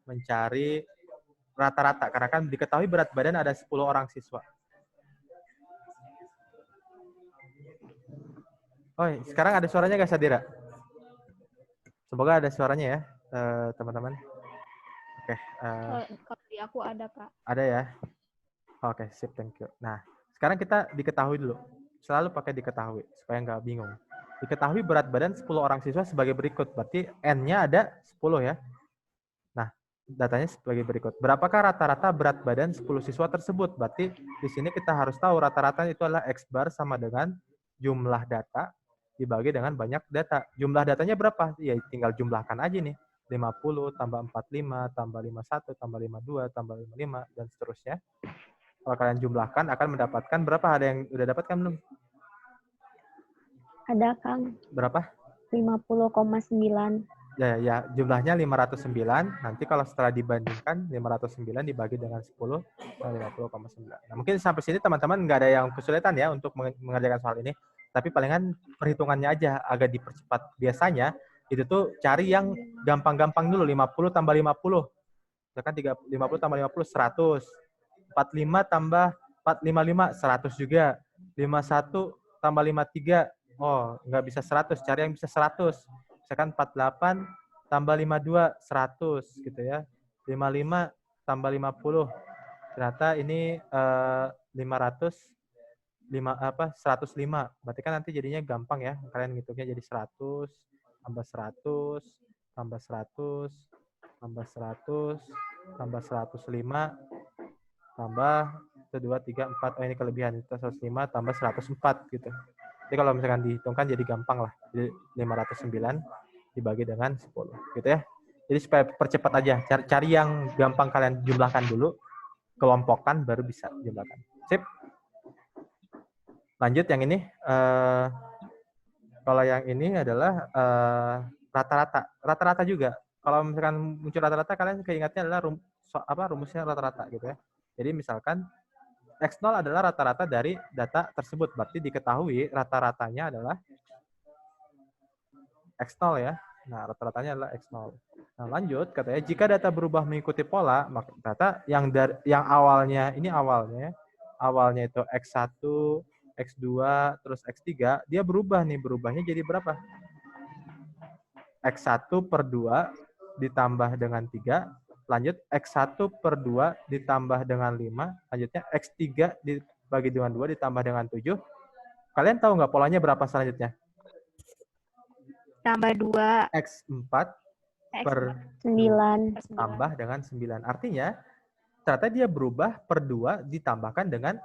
mencari rata-rata. Karena kan diketahui berat badan ada 10 orang siswa. Oh, sekarang ada suaranya nggak, Sadira? Semoga ada suaranya ya, teman-teman. Oke. Kalau di aku ada, Kak. Ada ya? Oke, sip, thank you. Nah, sekarang kita diketahui dulu. Selalu pakai diketahui, supaya nggak bingung. Diketahui berat badan 10 orang siswa sebagai berikut. Berarti N-nya ada 10 ya. Nah, datanya sebagai berikut. Berapakah rata-rata berat badan 10 siswa tersebut? Berarti di sini kita harus tahu rata-rata itu adalah X bar sama dengan jumlah data dibagi dengan banyak data. Jumlah datanya berapa? Ya tinggal jumlahkan aja nih. 50 tambah 45 tambah 51 tambah 52 tambah 55 dan seterusnya. Kalau kalian jumlahkan akan mendapatkan berapa? Ada yang udah dapatkan belum? Ada, Kang. Berapa? 50,9. Ya, jumlahnya 509. Nanti kalau setelah dibandingkan 509 dibagi dengan 10, 50,9. Nah, mungkin sampai sini teman-teman nggak ada yang kesulitan ya untuk mengerjakan soal ini. Tapi palingan perhitungannya aja agak dipercepat. Biasanya itu tuh cari yang gampang-gampang dulu. 50 tambah 50. Misalkan 50 tambah 50, 100. 45 tambah 455, 100 juga. 51 tambah 53, oh nggak bisa 100. Cari yang bisa 100. Misalkan 48 tambah 52, 100 gitu ya. 55 tambah 50, ternyata ini 105. Berarti kan nanti jadinya gampang ya. Kalian ngitungnya jadi 100 tambah 100 tambah 100 tambah 100 tambah 105 tambah 1, 2, 3, 4. Oh, ini kelebihan. 105 tambah 104 gitu. Jadi kalau misalkan dihitungkan jadi gampang lah. Jadi 509 dibagi dengan 10 gitu ya. Jadi supaya percepat aja. Cari yang gampang kalian jumlahkan dulu. Kelompokkan baru bisa jumlahkan. Sip. Lanjut yang ini. Kalau yang ini adalah rata-rata. Rata-rata juga. Kalau misalkan muncul rata-rata, kalian keingatnya adalah rumusnya rata-rata gitu ya. Jadi misalkan X0 adalah rata-rata dari data tersebut. Berarti diketahui rata-ratanya adalah X0 ya. Nah, rata-ratanya adalah X0. Nah, lanjut katanya jika data berubah mengikuti pola, maka data yang awalnya itu X1, X2, terus X3, dia berubah nih. Berubahnya jadi berapa? X1 per 2 ditambah dengan 3, lanjut X1 per 2 ditambah dengan 5, lanjutnya X3 dibagi dengan 2 ditambah dengan 7. Kalian tahu nggak polanya berapa selanjutnya? Tambah 2. X4 per 9. tambah dengan 9. Artinya, ternyata dia berubah per 2 ditambahkan dengan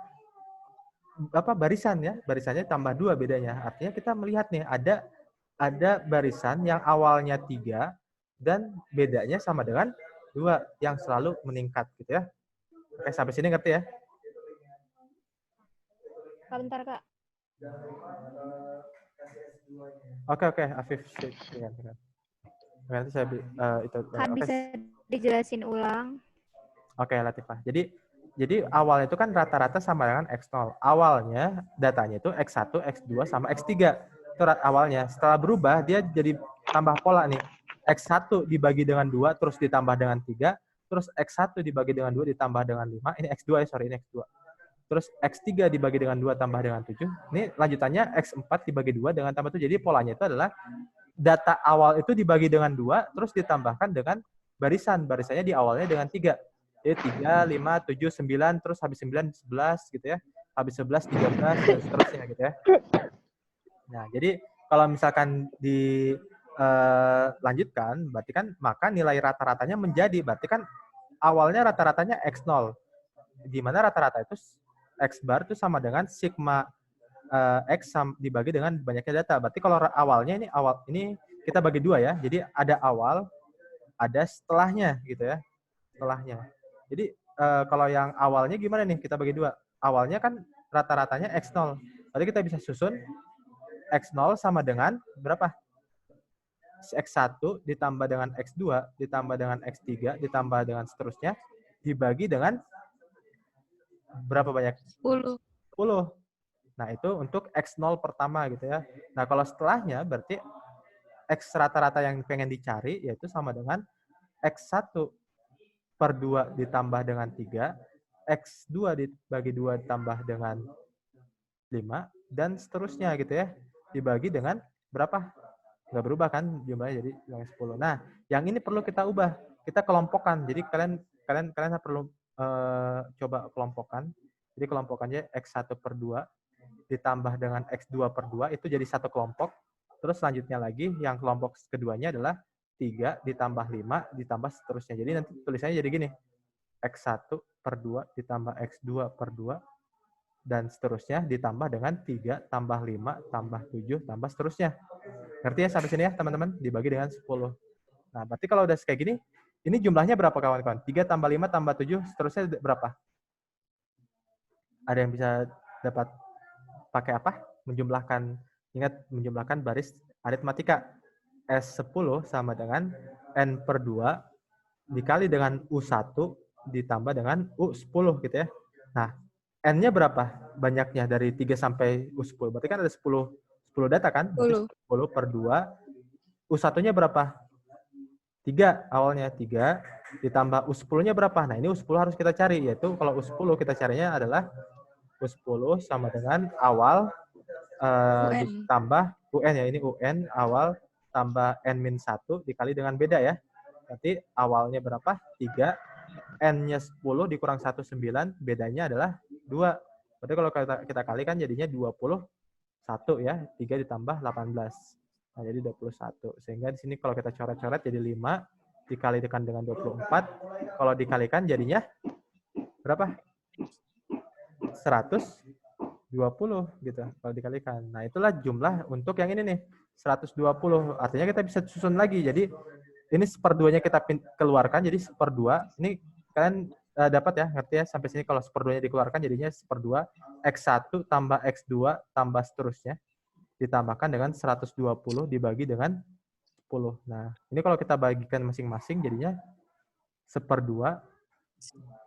barisan ya. Barisannya tambah 2 bedanya. Artinya kita melihat nih, ada barisan yang awalnya 3 dan bedanya sama dengan 2 yang selalu meningkat gitu ya. Oke, sampai sini ngerti ya? Kak, bentar, Kak. Oke, Afif. Nanti saya itu. Kak, bisa dijelasin ulang? Oke, Latifah. Jadi awalnya itu kan rata-rata sama dengan X0. Awalnya datanya itu X1, X2 sama X3. Itu awalnya. Setelah berubah dia jadi tambah pola nih. X1 dibagi dengan 2 terus ditambah dengan 3, terus X1 dibagi dengan 2 ditambah dengan 5. Ini X2 ya, sorry, ini X2. Terus X3 dibagi dengan 2 tambah dengan 7. Ini lanjutannya X4 dibagi 2 dengan tambah 7. Jadi polanya itu adalah data awal itu dibagi dengan 2, terus ditambahkan dengan barisan. Barisannya di awalnya dengan 3. Jadi 3, 5, 7, 9, terus habis 9, 11 gitu ya. Habis 11, 13, dan seterusnya gitu ya. Nah, jadi kalau misalkan dilanjutkan, berarti kan maka nilai rata-ratanya menjadi, berarti kan awalnya rata-ratanya X0. Di mana rata-rata itu X bar itu sama dengan sigma X dibagi dengan banyaknya data. Berarti kalau awalnya ini kita bagi 2 ya. Jadi ada awal, ada setelahnya gitu ya. Setelahnya. Jadi kalau yang awalnya gimana nih? Kita bagi 2. Awalnya kan rata-ratanya X0. Berarti kita bisa susun X0 sama dengan berapa? X1 ditambah dengan X2 ditambah dengan X3 ditambah dengan seterusnya dibagi dengan berapa banyak? 10. 10. Nah, itu untuk X0 pertama gitu ya. Nah, kalau setelahnya berarti X rata-rata yang pengen dicari yaitu sama dengan X1 per 2 ditambah dengan 3, X2 dibagi 2 ditambah dengan 5, dan seterusnya gitu ya. Dibagi dengan berapa? Nggak berubah kan jumlahnya, jadi 10. Nah, yang ini perlu kita ubah. Kita kelompokkan. Jadi kalian perlu coba kelompokkan. Jadi kelompokannya X1 per 2 ditambah dengan X2 per 2 itu jadi satu kelompok. Terus selanjutnya lagi yang kelompok keduanya adalah 3 ditambah 5 ditambah seterusnya. Jadi nanti tulisannya jadi gini. X1 per 2 ditambah X2 per 2 dan seterusnya ditambah dengan 3 tambah 5 tambah 7 tambah seterusnya. Ngerti ya sampai sini ya teman-teman? Dibagi dengan 10. Nah, berarti kalau udah kayak gini, ini jumlahnya berapa kawan-kawan? 3 tambah 5 tambah 7 seterusnya berapa? Ada yang bisa dapat pakai apa? Ingat menjumlahkan baris aritmatika. S10 sama dengan N per 2 dikali dengan U1 ditambah dengan U10 gitu ya. Nah, N-nya berapa banyaknya dari 3 sampai U10? Berarti kan ada 10 data kan? 10 per 2. U1-nya berapa? 3 awalnya. 3 ditambah U10-nya berapa? Nah, ini U10 harus kita cari. Yaitu kalau U10 kita carinya adalah U10 sama dengan awal ditambah UN ya. Ini UN awal tambah N-1 dikali dengan beda ya. Berarti awalnya berapa? 3. N-nya 10 dikurang 1, 9, bedanya adalah 2. Berarti kalau kita kalikan jadinya 21 ya, 3 ditambah 18. Nah, jadi 21. Sehingga di sini kalau kita coret-coret jadi 5, dikalikan dengan 24. Kalau dikalikan jadinya berapa? 120 gitu kalau dikalikan. Nah, itulah jumlah untuk yang ini nih, 120. Artinya kita bisa susun lagi. Jadi ini 1/2-nya kita keluarkan, jadi 1/2. Ini kalian dapat ya, ngerti ya sampai sini. Kalau 1/2-nya dikeluarkan jadinya 1/2 X1 tambah X2 tambah seterusnya ditambahkan dengan 120 dibagi dengan 10. Nah, ini kalau kita bagikan masing-masing jadinya 1/2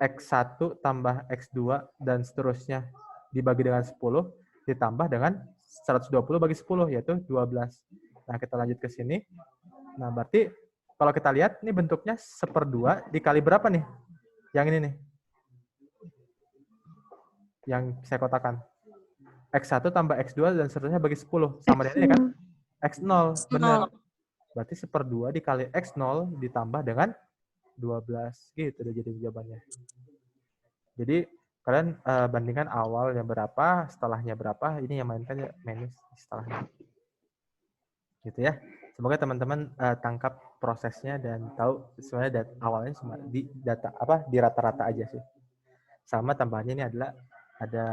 X1 tambah X2 dan seterusnya dibagi dengan 10 ditambah dengan 120 bagi 10, yaitu 12. Nah, kita lanjut ke sini. Nah, berarti kalau kita lihat, ini bentuknya 1/2 dikali berapa nih? Yang ini nih. Yang saya kotakan. X1 tambah X2 dan seterusnya bagi 10. Sama dengan ini kan? X0. Benar. Berarti 1/2 dikali X0 ditambah dengan 12. Gitu udah jadi jawabannya. Jadi kalian bandingkan awalnya berapa, setelahnya berapa. Ini yang mainkan ya minus setelahnya. Gitu ya. Semoga teman-teman tangkap prosesnya dan tahu sebenarnya awalnya cuma di di rata-rata aja sih. Sama tambahannya ini adalah ada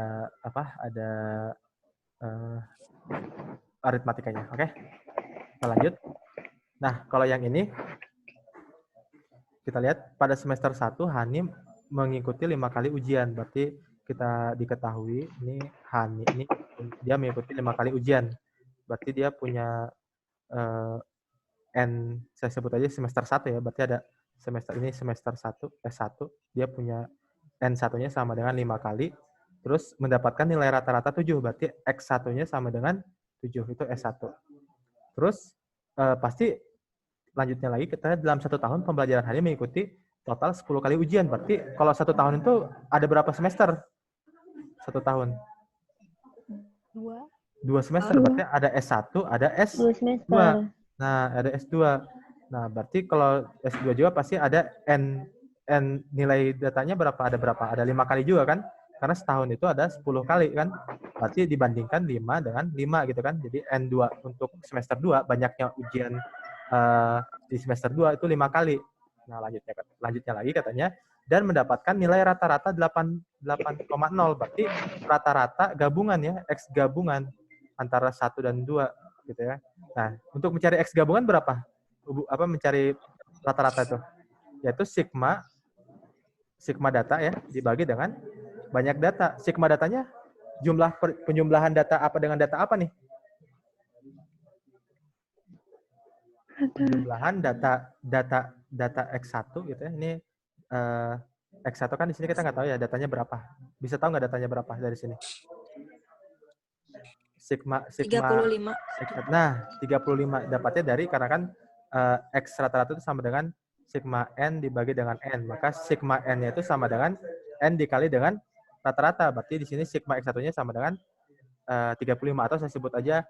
aritmatikanya. Oke. Kita lanjut. Nah, kalau yang ini kita lihat pada semester 1 Hani mengikuti 5 kali ujian. Berarti kita diketahui ini Hani ini dia mengikuti 5 kali ujian. Berarti dia punya N, saya sebut aja semester 1 ya. Berarti ada semester ini semester 1 S1, dia punya N1-nya sama dengan 5 kali. Terus mendapatkan nilai rata-rata 7. Berarti X1-nya sama dengan 7. Itu S1. Terus pasti lanjutnya lagi kita dalam 1 tahun pembelajaran Hani mengikuti total 10 kali ujian. Berarti kalau 1 tahun itu ada berapa semester? 1 tahun. 2 semester. Berarti ada S1, ada S2. 2 semester. Nah, ada S2. Nah, berarti kalau S2 juga pasti ada N nilai datanya berapa? Ada berapa? Ada 5 kali juga kan? Karena setahun itu ada 10 kali kan? Berarti dibandingkan 5 dengan 5 gitu kan? Jadi N2 untuk semester 2 banyaknya ujian di semester 2 itu 5 kali. Nah, lanjutnya lagi katanya dan mendapatkan nilai rata-rata 8,0. Berarti rata-rata gabungan ya, X gabungan antara 1 dan 2 gitu ya. Nah, untuk mencari X gabungan berapa? Mencari rata-rata itu? Yaitu sigma data ya dibagi dengan banyak data. Sigma datanya jumlah penjumlahan data apa dengan data apa nih? Penjumlahan data X1 gitu ya. Ini X1 kan di sini kita nggak tahu ya datanya berapa. Bisa tahu nggak datanya berapa dari sini? Sigma 35. Nah, 35 dapatnya dari karena kan X rata-rata itu sama dengan sigma N dibagi dengan N. Maka sigma N-nya itu sama dengan N dikali dengan rata-rata. Berarti di sini sigma X1-nya sama dengan 35 atau saya sebut aja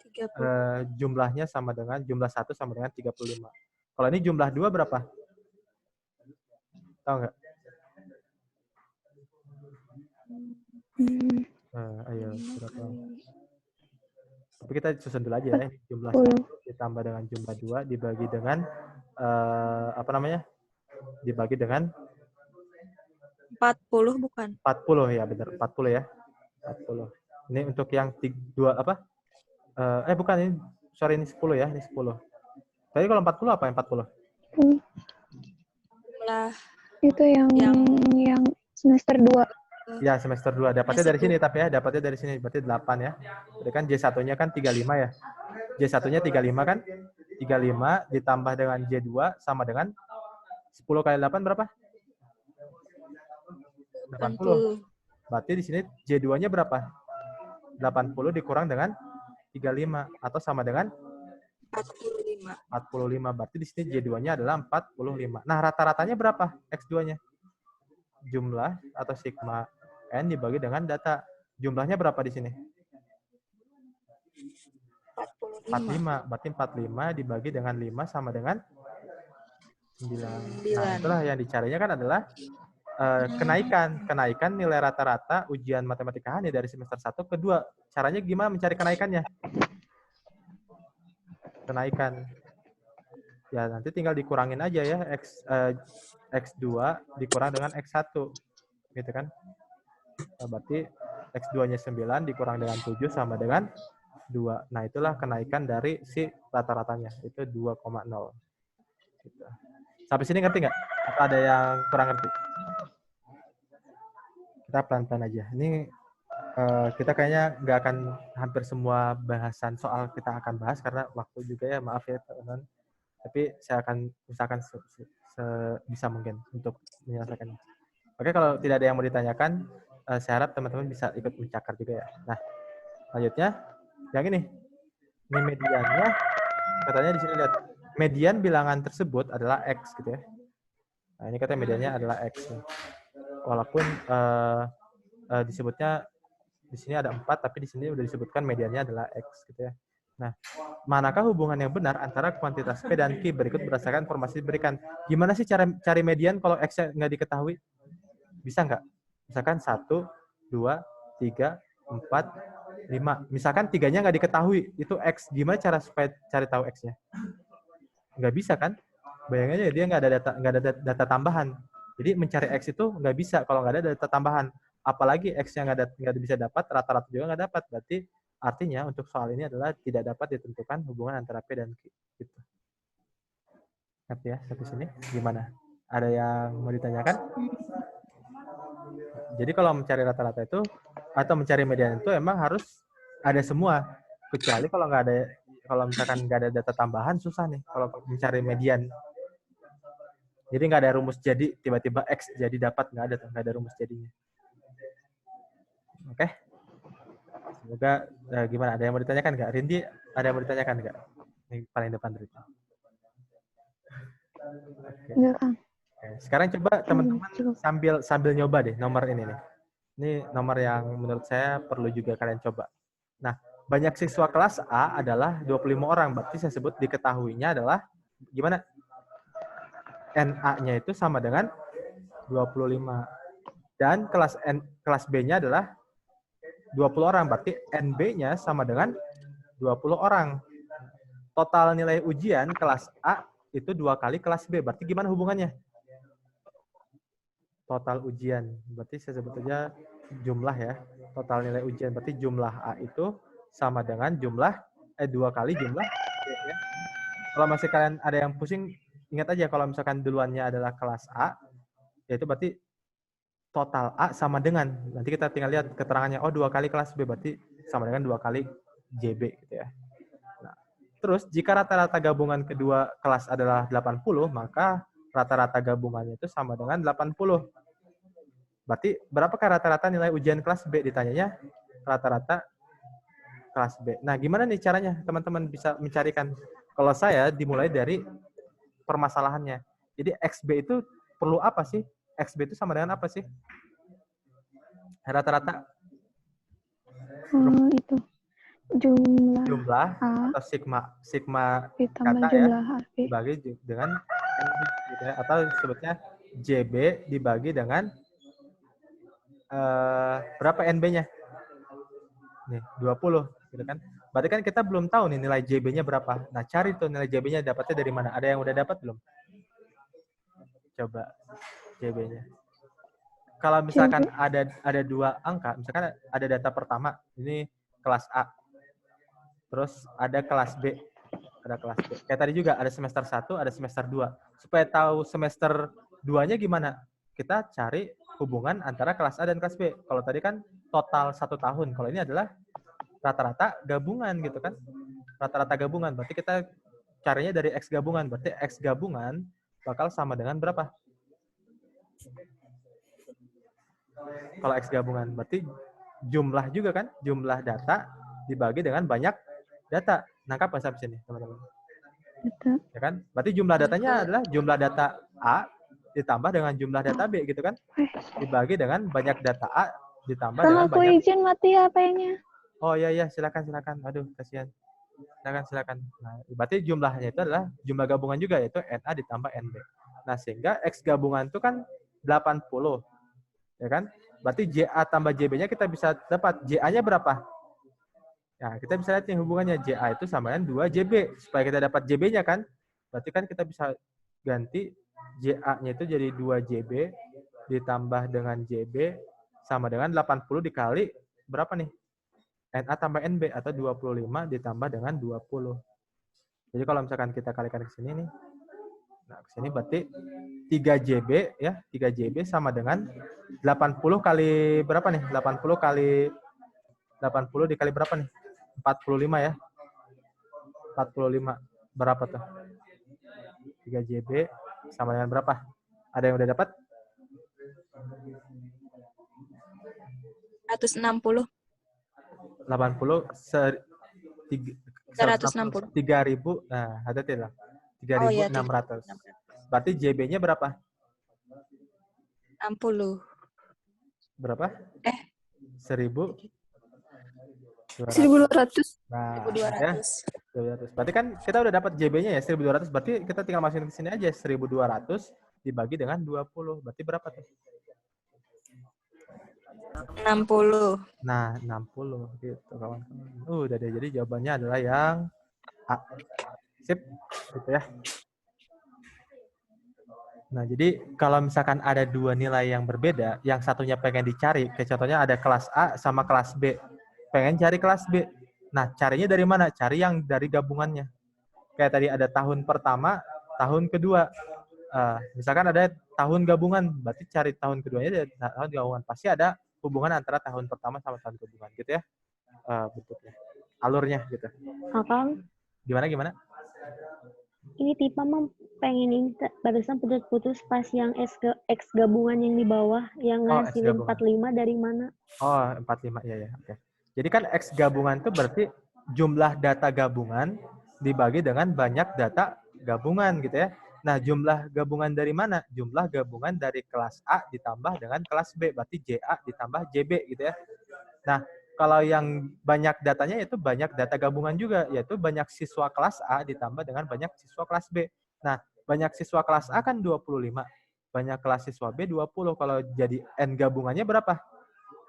jumlahnya sama dengan jumlah 1 sama dengan 35. Kalau ini jumlah 2 berapa? Tahu nggak? Ayo, berapa? Tapi kita susun dulu aja ya. Jumlah 1 ditambah dengan jumlah 2 dibagi dengan dibagi dengan 40 bukan? 40 ya, benar. 40 ya. 40. Ini untuk yang 2 apa? Bukan ini. Sorry, ini 10 ya. Ini 10. Tadi kalau 40 apa yang 40? Jumlah Itu yang semester 2. Ya, semester 2. Dapatnya dari sini tapi ya, dapatnya dari sini berarti 8 ya. Berarti kan J1-nya kan 35 ya. J1-nya 35 kan? 35 ditambah dengan J2 sama dengan 10 kali 8 berapa? 80. Berarti di sini J2-nya berapa? 80 dikurang dengan 35 atau sama dengan 45. Berarti di sini J2-nya adalah 45. Nah, rata-ratanya berapa X2-nya? Jumlah atau sigma N dibagi dengan data. Jumlahnya berapa di sini? 45. Berarti 45 dibagi dengan 5 sama dengan 9. Nah, itulah yang dicarinya kan adalah kenaikan nilai rata-rata ujian matematika hanya dari semester 1 ke 2. Caranya gimana mencari kenaikannya? Kenaikan. Ya, nanti tinggal dikurangin aja ya, X2 dikurang dengan X1. Gitu kan? Nah, berarti X2-nya 9 dikurang dengan 7 sama dengan 2. Nah, itulah kenaikan dari si rata-ratanya. Itu 2,0. Gitu. Sampai sini ngerti nggak? Atau ada yang kurang ngerti? Kita pelan-pelan aja. Ini kita kayaknya nggak akan hampir semua bahasan soal kita akan bahas karena waktu juga ya, maaf ya teman-teman. Tapi saya akan usahakan sebisa mungkin untuk menyelesaikannya. Oke, kalau tidak ada yang mau ditanyakan, saya harap teman-teman bisa ikut mencakar juga ya. Nah, selanjutnya yang ini mediannya, katanya di sini lihat, median bilangan tersebut adalah X gitu ya. Nah, ini katanya mediannya adalah X. Walaupun disebutnya di sini ada 4, tapi di sini udah disebutkan mediannya adalah X gitu ya. Nah, manakah hubungan yang benar antara kuantitas P dan Q berikut berdasarkan informasi diberikan? Gimana sih cara cari median kalau X-nya nggak diketahui? Bisa nggak? Misalkan 1, 2, 3, 4, 5. Misalkan 3-nya nggak diketahui, itu X. Gimana cara supaya cari tahu X-nya? Nggak bisa kan? Bayangin aja dia nggak ada data tambahan. Jadi mencari X itu nggak bisa kalau nggak ada data tambahan. Apalagi X yang nggak bisa dapat, rata-rata juga nggak dapat. Berarti artinya untuk soal ini adalah tidak dapat ditentukan hubungan antara P dan Q. Gitu. Ngerti ya sampai sini? Gimana? Ada yang mau ditanyakan? Jadi kalau mencari rata-rata itu atau mencari median itu emang harus ada semua. Kecuali kalau nggak ada, kalau misalkan nggak ada data tambahan susah nih kalau mencari median. Jadi nggak ada rumus jadi tiba-tiba X jadi dapat, nggak ada rumus jadinya. Oke? Semoga gimana? Ada yang mau ditanyakan nggak? Rindi, ada yang mau ditanyakan nggak? Ini paling depan Rindi. Oke. Enggak, Kang. Oke. Sekarang coba teman-teman sambil nyoba deh nomor ini nih. Ini nomor yang menurut saya perlu juga kalian coba. Nah, banyak siswa kelas A adalah 25 orang. Berarti saya sebut diketahuinya adalah gimana? NA-nya itu sama dengan 25. Dan kelas B-nya adalah 20 orang. Berarti NB-nya sama dengan 20 orang. Total nilai ujian kelas A itu 2 kali kelas B. Berarti gimana hubungannya? Total ujian. Berarti saya sebut aja jumlah ya. Total nilai ujian. Berarti jumlah A itu sama dengan jumlah 2 kali jumlah B ya. Kalau masih kalian ada yang pusing, ingat aja kalau misalkan duluannya adalah kelas A, yaitu berarti total A sama dengan, nanti kita tinggal lihat keterangannya, oh 2 kali kelas B, berarti sama dengan 2 kali JB gitu ya. Nah, terus jika rata-rata gabungan kedua kelas adalah 80, maka rata-rata gabungannya itu sama dengan 80. Berarti berapakah rata-rata nilai ujian kelas B? Ditanyanya rata-rata kelas B. Nah, gimana nih caranya teman-teman bisa mencarikan? Kalau saya dimulai dari permasalahannya. Jadi XB itu perlu apa sih? XB itu sama dengan apa sih? Rata-rata Itu jumlah A atau sigma ditambah kata ya jumlah AB. dibagi dengan NB gitu ya, atau sebutnya JB dibagi dengan berapa NB-nya? Nih, 20 gitu kan. Berarti kan kita belum tahu nih nilai JB-nya berapa. Nah, cari tuh nilai JB-nya dapatnya dari mana? Ada yang udah dapat belum? Coba JB-nya. Kalau misalkan ada 2 angka, misalkan ada data pertama, ini kelas A. Terus ada kelas B. Ada kelas B. Kayak tadi juga ada semester 1, ada semester 2. Supaya tahu semester 2-nya gimana? Kita cari hubungan antara kelas A dan kelas B. Kalau tadi kan total 1 tahun. Kalau ini adalah rata-rata gabungan gitu kan. Rata-rata gabungan. Berarti kita carinya dari X gabungan. Berarti X gabungan bakal sama dengan berapa? Kalau X gabungan. Berarti jumlah juga kan. Jumlah data dibagi dengan banyak data. Nangkap nggak sampai sini teman-teman? Ya kan? Berarti jumlah datanya adalah jumlah data A ditambah dengan jumlah data B gitu kan? Dibagi dengan banyak data A ditambah dengan Aku banyak. izin mati HP-nya. Oh iya silakan. Aduh kasihan. Silakan. Nah, berarti jumlahnya itu adalah jumlah gabungan juga yaitu NA ditambah NB. Nah, sehingga X gabungan itu kan 80. Ya kan? Berarti JA tambah JB-nya kita bisa dapat. JA-nya berapa? Nah, kita bisa lihat nih hubungannya. JA itu sama dengan 2JB. Supaya kita dapat JB-nya kan. Berarti kan kita bisa ganti JA-nya itu jadi 2JB ditambah dengan JB sama dengan 80 dikali berapa nih? NA tambah NB atau 25 ditambah dengan 20. Jadi kalau misalkan kita kalikan ke sini nih. Nah, ke sini berarti 3JB ya, 3JB sama dengan 80 kali berapa nih? 80 dikali berapa nih? 45 ya. 45 berapa tuh? 3JB sama dengan berapa? Ada yang udah dapat? 160. 80 160. 3.000. Nah, ada tidak? Oh iya, 3.600. Berarti JB-nya berapa? 60. Berapa? 1.000. 1.200. Nah, 1200. ya, 200. Berarti kan kita udah dapat JB-nya ya 1.200. Berarti kita tinggal masukin ke sini aja 1.200 dibagi dengan 20. Berarti berapa tuh? 60. Nah, 60 gitu kawan-kawan. Udah deh. Jadi jawabannya adalah yang A. Sip, gitu ya. Nah, jadi kalau misalkan ada dua nilai yang berbeda, yang satunya pengen dicari, kayak contohnya ada kelas A sama kelas B. Pengen cari kelas B. Nah, carinya dari mana? Cari yang dari gabungannya. Kayak tadi ada tahun pertama, tahun kedua. Misalkan ada tahun gabungan, berarti cari tahun keduanya dari tahun gabungan. Pasti ada hubungan antara tahun pertama sama tahun gabungan, gitu ya. Bentuknya. Alurnya, gitu. Akang, Gimana? ini Tipa mah pengen ini barusan putus-putus pas yang X gabungan yang di bawah yang Oh, X ngasilin gabungan. 45 dari mana? Oh, 45. Ya. Oke. Jadi kan X gabungan itu berarti jumlah data gabungan dibagi dengan banyak data gabungan gitu ya. Nah, jumlah gabungan dari mana? Jumlah gabungan dari kelas A ditambah dengan kelas B. Berarti JA ditambah JB gitu ya. Nah, kalau yang banyak datanya itu banyak data gabungan juga, yaitu banyak siswa kelas A ditambah dengan banyak siswa kelas B. Nah, banyak siswa kelas A kan 25. Banyak kelas siswa B 20. Kalau jadi N gabungannya berapa?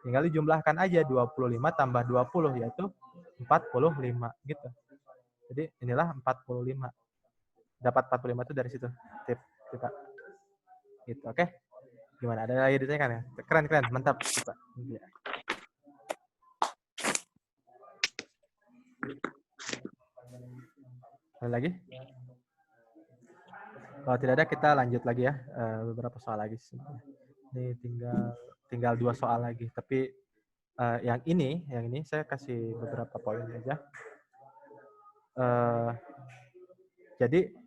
Tinggal dijumlahkan aja 25 tambah 20 yaitu 45 gitu. Jadi inilah 45. Dapat 45 itu dari situ. Tip. Gitu, oke? Gimana? Ada lagi ditanyakan ya? Keren, mantap. Coba. Ya. Ada lagi? Kalau tidak ada kita lanjut lagi ya. Beberapa soal lagi sebenarnya. Ini tinggal 2 soal lagi. Tapi yang ini saya kasih beberapa poin aja. Jadi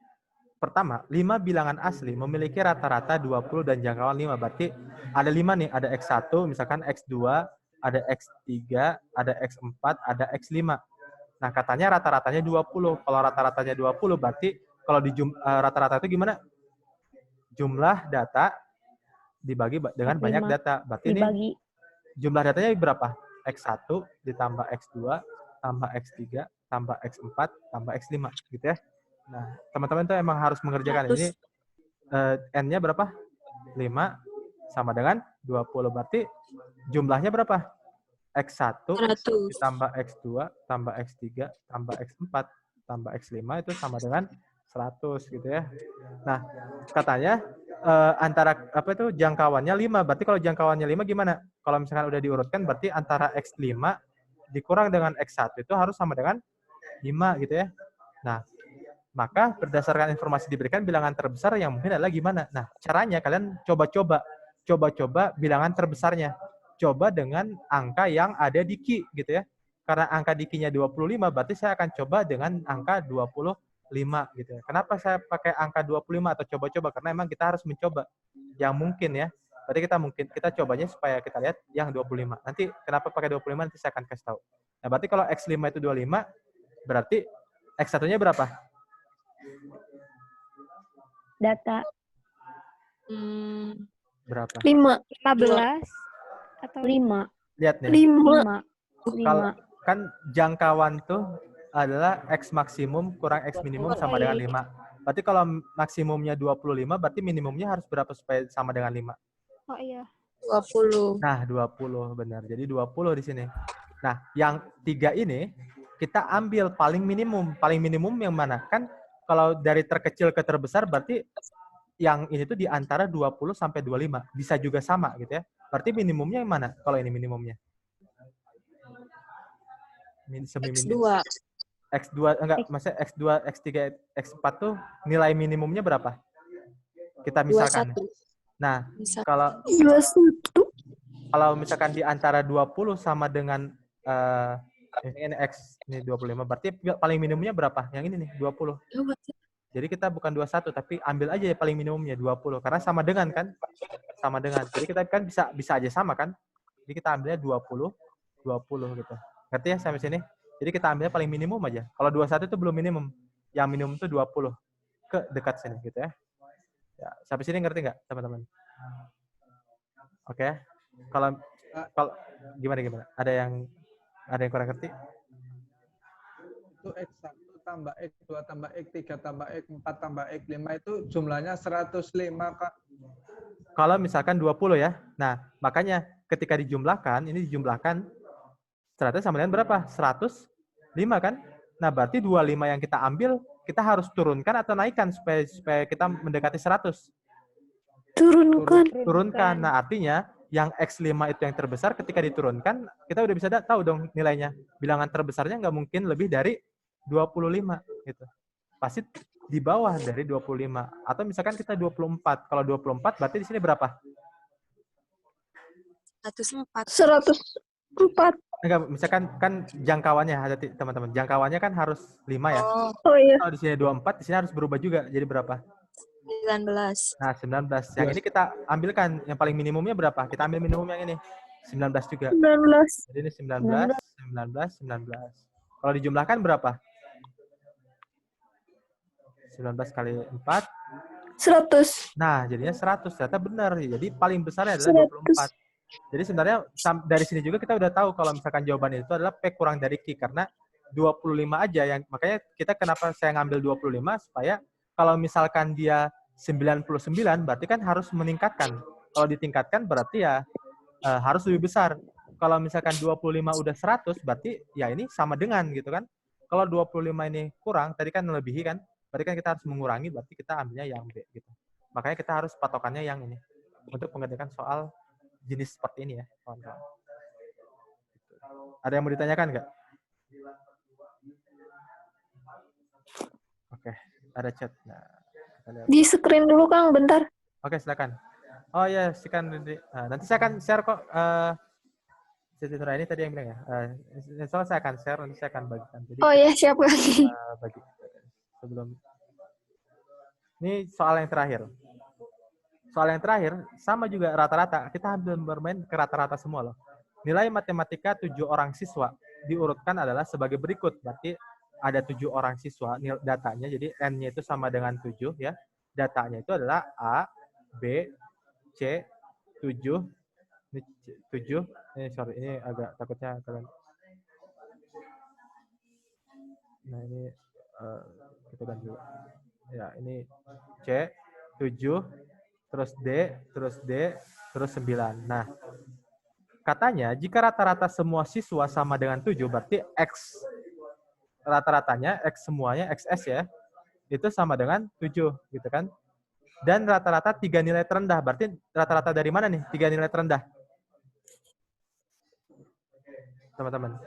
pertama, 5 bilangan asli memiliki rata-rata 20 dan jangkauan 5. Berarti ada 5 nih, ada X1, misalkan X2, ada X3, ada X4, ada X5. Nah, katanya rata-ratanya 20. Kalau rata-ratanya 20, berarti kalau di rata-rata itu gimana? Jumlah data dibagi dengan 45. banyak data. Berarti Dibagi. ini jumlah datanya berapa? X1 ditambah X2 tambah X3 tambah X4 tambah X5 gitu ya. Nah, teman-teman tuh emang harus mengerjakan 100. ini. N-nya berapa? 5 sama dengan 20. Berarti jumlahnya berapa? X1 100. ditambah X2 tambah X3 tambah X4 tambah X5 itu sama dengan 100 gitu ya. Nah, katanya antara apa itu jangkauannya 5. Berarti kalau jangkauannya 5 gimana? Kalau misalkan udah diurutkan berarti antara X5 dikurang dengan X1 itu harus sama dengan 5 gitu ya. Nah, maka berdasarkan informasi diberikan bilangan terbesar yang mungkin adalah gimana? Nah, caranya kalian coba bilangan terbesarnya. Coba dengan angka yang ada di Ki gitu ya. Karena angka di Ki-nya 25, berarti saya akan coba dengan angka 25 gitu ya. Kenapa saya pakai angka 25 atau coba-coba? Karena memang kita harus mencoba yang mungkin ya. Berarti kita cobanya supaya kita lihat yang 25. Nanti kenapa pakai 25 nanti saya akan kasih tahu. Nah, berarti kalau X5 itu 25, berarti X1-nya berapa? Data. Berapa? 5. 15 atau 5. Lihat nih. 5. 5. Kalau kan jangkauan tuh adalah X maksimum kurang X minimum sama dengan 5. Berarti kalau maksimumnya 25, berarti minimumnya harus berapa supaya sama dengan 5? Oh iya. 20. Nah, 20 benar. Jadi 20 di sini. Nah, yang 3 ini kita ambil paling minimum. Paling minimum yang mana? Kan kalau dari terkecil ke terbesar berarti yang ini tuh di antara 20 sampai 25. Bisa juga sama gitu ya. Berarti minimumnya yang mana? Kalau ini minimumnya. X2. X2 enggak, maksudnya X2, X3, X4 tuh nilai minimumnya berapa? Kita misalkan. 21. Nah, Bisa. kalau 21. misalkan di antara 20 sama dengan ini X ini 25, berarti paling minimumnya berapa? Yang ini nih, 20. Jadi kita bukan 21 tapi ambil aja ya paling minimumnya 20 karena sama dengan kan? Sama dengan. Jadi kita kan bisa aja sama kan? Jadi kita ambilnya 20 gitu. Ngerti ya sampai sini? Jadi kita ambilnya paling minimum aja. Kalau 21 itu belum minimum. Yang minimum itu 20 ke dekat sini gitu ya. Ya, sampai sini ngerti nggak teman-teman? Oke. Kalau gimana? Ada yang kurang ngerti? Itu X1 tambah X2 tambah X3 tambah X4 tambah X5 itu jumlahnya 105, Kak. Kalau misalkan 20 ya. Nah, makanya ketika dijumlahkan, ini dijumlahkan ternyata sama dengan berapa? 105 kan? Nah, berarti 25 yang kita ambil, kita harus turunkan atau naikkan supaya kita mendekati 100. Turunkan. Nah, artinya yang X5 itu yang terbesar ketika diturunkan, kita udah bisa tahu dong nilainya. Bilangan terbesarnya nggak mungkin lebih dari 25 gitu. Pasti di bawah dari 25. Atau misalkan kita 24. Kalau 24 berarti di sini berapa? 104. 104. Enggak, misalkan kan jangkauannya ada teman-teman. Jangkauannya kan harus 5 ya. Oh iya. Kalau di sini 24, di sini harus berubah juga. Jadi berapa? 19. Nah, 19. Yang ini kita ambilkan yang paling minimumnya berapa? Kita ambil minimum yang ini. 19 juga. 19. Jadi ini 19. Kalau dijumlahkan berapa? 19 kali 4. 100. Nah, jadinya 100. Ternyata benar. Jadi paling besarnya adalah 24. Jadi sebenarnya dari sini juga kita udah tahu kalau misalkan jawaban itu adalah P kurang dari Q. Karena 25 aja. Makanya kita kenapa saya ngambil 25 supaya kalau misalkan dia 99 berarti kan harus meningkatkan. Kalau ditingkatkan berarti ya harus lebih besar. Kalau misalkan 25 udah 100 berarti ya ini sama dengan gitu kan. Kalau 25 ini kurang, tadi kan melebihi kan. Berarti kan kita harus mengurangi, berarti kita ambilnya yang B gitu. Makanya kita harus patokannya yang ini. Untuk mengerjakan soal jenis seperti ini ya, kawan-kawan. Ada yang mau ditanyakan nggak? Oke, ada chat. Nah, kita lihat. Di screen dulu Kang, bentar. Oke, silakan. Oh ya, nanti saya akan share kok. Siti Nuraini tadi yang bilang ya. Soalnya saya akan share, nanti saya akan bagikan. Jadi, Oh iya, siap Kang. bagi sebelum. Ini soal yang terakhir. Soal yang terakhir sama juga rata-rata. Kita ambil bermain ke rata-rata semua loh. Nilai matematika 7 orang siswa diurutkan adalah sebagai berikut. Berarti ada 7 orang siswa datanya. Jadi N-nya itu sama dengan 7 ya. Datanya itu adalah A, B, C, 7. Ini 7. Ini agak takutnya kalian. Nah, ini kita ganti dulu. Ya, ini C, 7, terus D, terus 9. Nah, katanya jika rata-rata semua siswa sama dengan 7, berarti X rata-ratanya, X semuanya, XS ya, itu sama dengan 7, gitu kan. Dan rata-rata 3 nilai terendah, berarti rata-rata dari mana nih 3 nilai terendah? Teman-teman.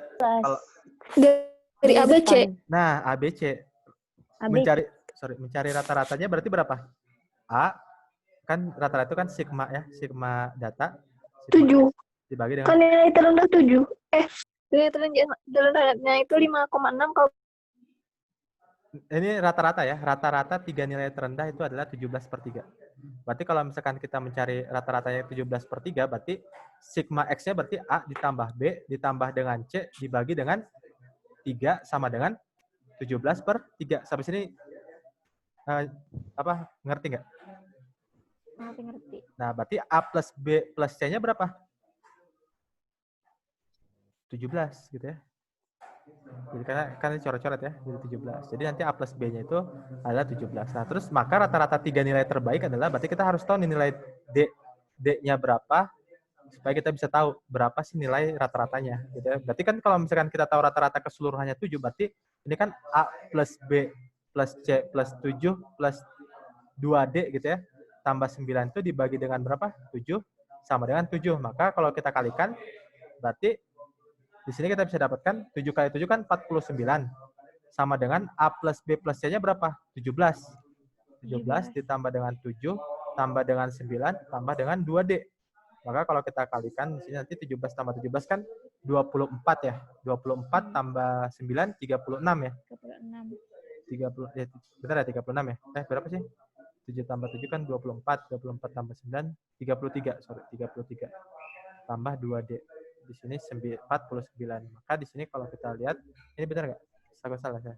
Dari ABC. Nah, ABC. Mencari rata-ratanya berarti berapa? A, kan rata-rata itu kan sigma ya, sigma data. 7. Dibagi dengan... Kan nilai terendah 7. Nilai terendahnya itu 5,6 kalau... Ini rata-rata ya, rata-rata 3 nilai terendah itu adalah 17/3. Berarti kalau misalkan kita mencari rata-ratanya 17/3, berarti sigma X-nya berarti A ditambah B ditambah dengan C dibagi dengan 3 sama dengan 17/3. Sampai sini ngerti nggak? Ngerti. Nah, berarti A plus B plus C-nya berapa? 17 gitu ya. Jadi kan ini coret-coret ya, jadi 17. Jadi nanti A plus B-nya itu adalah 17. Nah, terus maka rata-rata 3 nilai terbaik adalah berarti kita harus tahu nih nilai D-nya berapa, supaya kita bisa tahu berapa sih nilai rata-ratanya gitu ya. Berarti kan kalau misalkan kita tahu rata-rata keseluruhannya 7, berarti ini kan A plus B plus C plus 7 plus 2D gitu ya, tambah 9 itu dibagi dengan berapa? 7 sama dengan 7. Maka kalau kita kalikan, berarti di sini kita bisa dapatkan 7 kali 7 kan 49. Sama dengan A plus B plus C-nya berapa? 17. 17 ditambah dengan 7, tambah dengan 9, tambah dengan 2D. Maka kalau kita kalikan, di sini nanti 17 tambah 17 kan 24 ya. 24 tambah 9, 36 ya. 36. 30, ya benar ya 36 ya? Berapa sih? 7 tambah 7 kan 24. 24 tambah 9, 33. Sorry, 33. Tambah 2D. Di sini 49. Maka di sini kalau kita lihat, ini benar nggak? Aku salah ya.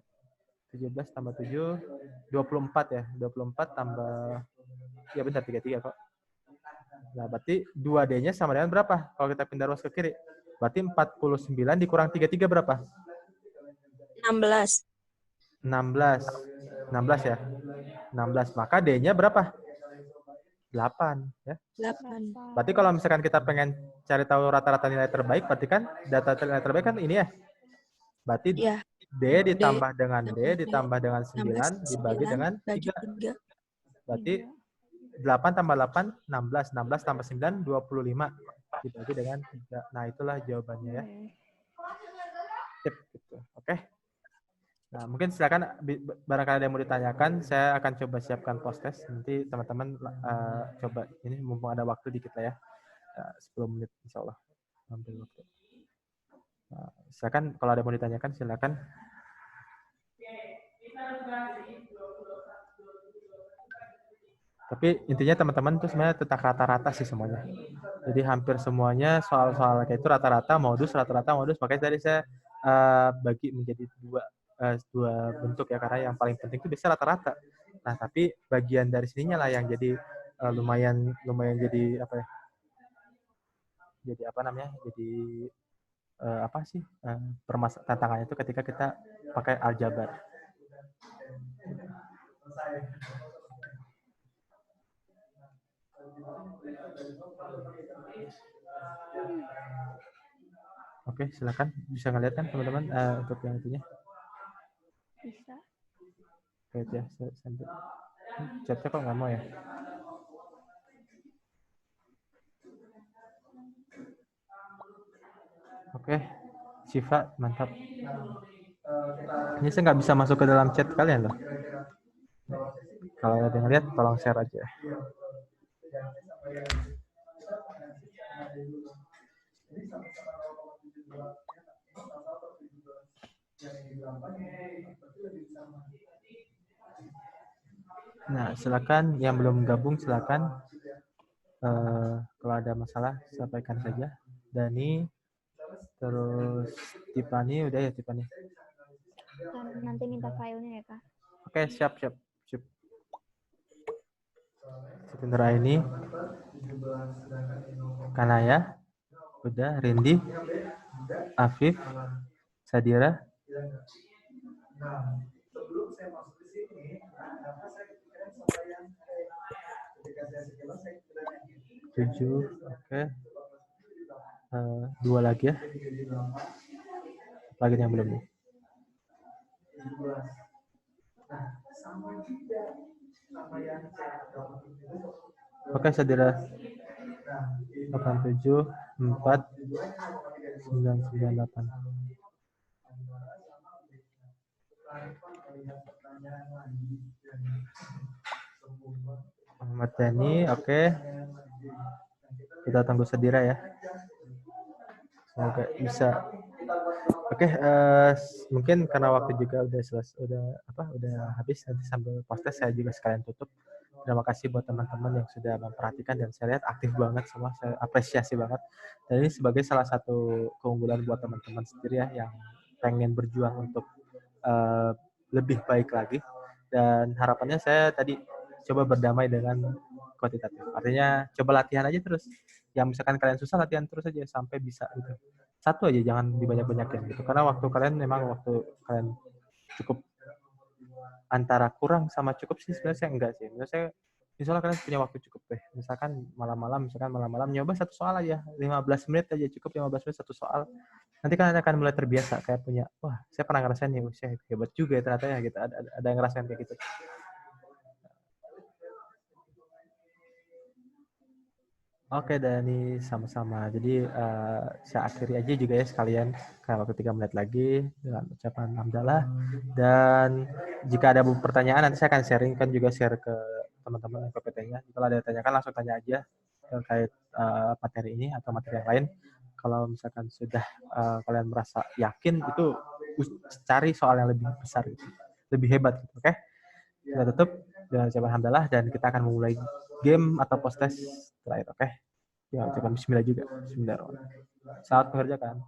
17 tambah 7, 24 ya. 24 tambah, ya benar 33 kok. Nah, berarti 2D-nya sama dengan berapa? Kalau kita pindah ruas ke kiri. Berarti 49 dikurang 33 berapa? 16. 16. 16 ya. 16. Maka D-nya berapa? 8 ya. 8. Berarti kalau misalkan kita pengen cari tahu rata-rata nilai terbaik, berarti kan data nilai terbaik kan ini ya. Berarti Ya. D ditambah dengan D D ditambah dengan 9 dibagi dengan 3. 3. Berarti 8 tambah 8, 16. 16 tambah 9, 25. Dibagi dengan 3. Nah, itulah jawabannya ya. Sip, gitu. Oke. Nah, mungkin silakan barangkali ada yang mau ditanyakan, saya akan coba siapkan post test. Nanti teman-teman coba, ini mumpung ada waktu dikit lah ya. 10 menit insya Allah. Ambil waktu. Nah, silakan kalau ada yang mau ditanyakan, silakan. Tapi intinya teman-teman itu sebenarnya tentang rata-rata sih semuanya. Jadi hampir semuanya soal-soal kayak itu rata-rata modus. Makanya tadi saya bagi menjadi dua bentuk ya, karena yang paling penting itu bisa rata-rata. Nah, tapi bagian dari sininya lah yang jadi lumayan jadi apa ya? Jadi apa namanya? Jadi apa sih tantangannya itu ketika kita pakai aljabar. Oke, silakan bisa ngeliat kan teman-teman untuk yang itunya. Bisa. Lihat ya, sampai chatnya kok nggak mau ya? Oke, Siva mantap. Ini saya nggak bisa masuk ke dalam chat kalian loh. Kalau ada yang lihat, tolong share aja. Nah, silakan yang belum gabung silakan. Kalau ada masalah sampaikan saja. Dani, terus Tiffany, udah ya Tiffany. Nanti minta filenya ya, Kak. Oke, siap. Sebentar ini. Kanaya, udah. Rindi, Afif, Sadira. Sebelum saya masuk ke sini, kenapa saya kepikiran sama yang ketika saya sekilas saya kepikiran 7, oke. 2 lagi ya. Lagi yang belum nih. Oke, Sadira. 87, 4, 998. Muhammad Dhani, oke. Kita tunggu Sadira ya. Semoga bisa. Oke, mungkin karena waktu juga udah habis, nanti sambil post saya juga sekalian tutup. Terima kasih buat teman-teman yang sudah memperhatikan dan saya lihat aktif banget semua, saya apresiasi banget. Dan ini sebagai salah satu keunggulan buat teman-teman sendiri ya yang pengen berjuang untuk lebih baik lagi. Dan harapannya saya tadi coba berdamai dengan kuantitatif. Artinya coba latihan aja terus. Yang misalkan kalian susah, latihan terus aja sampai bisa gitu. Satu aja, jangan dibanyak-banyakin gitu. Karena waktu kalian cukup antara kurang sama cukup sih sebenarnya saya enggak sih. Menurut saya Insya Allah kalian punya waktu cukup deh. Misalkan malam-malam nyoba satu soal aja. 15 menit aja cukup, 15 menit satu soal. Nanti kalian akan mulai terbiasa kayak punya, wah saya pernah ngerasain nih, saya hebat juga ya ternyata ya gitu. Ada yang ngerasain kayak gitu. Oke Dani, sama-sama. Jadi saya akhiri aja juga ya sekalian kalau waktu 3 menit lagi dengan ucapan hamdalah. Dan jika ada pertanyaan nanti saya akan sharingkan juga share ke teman-teman PPT-nya. Kalau ada yang tanyakan langsung tanya aja terkait materi ini atau materi yang lain. Kalau misalkan sudah kalian merasa yakin itu cari soal yang lebih besar, gitu. Lebih hebat. Gitu, oke? Kita tutup dengan ucapan hamdalah dan kita akan memulai game atau post test terakhir, oke? Ya, ucapan bismillah juga. Bismillahirrahmanirrahim. Selamat mengerjakan.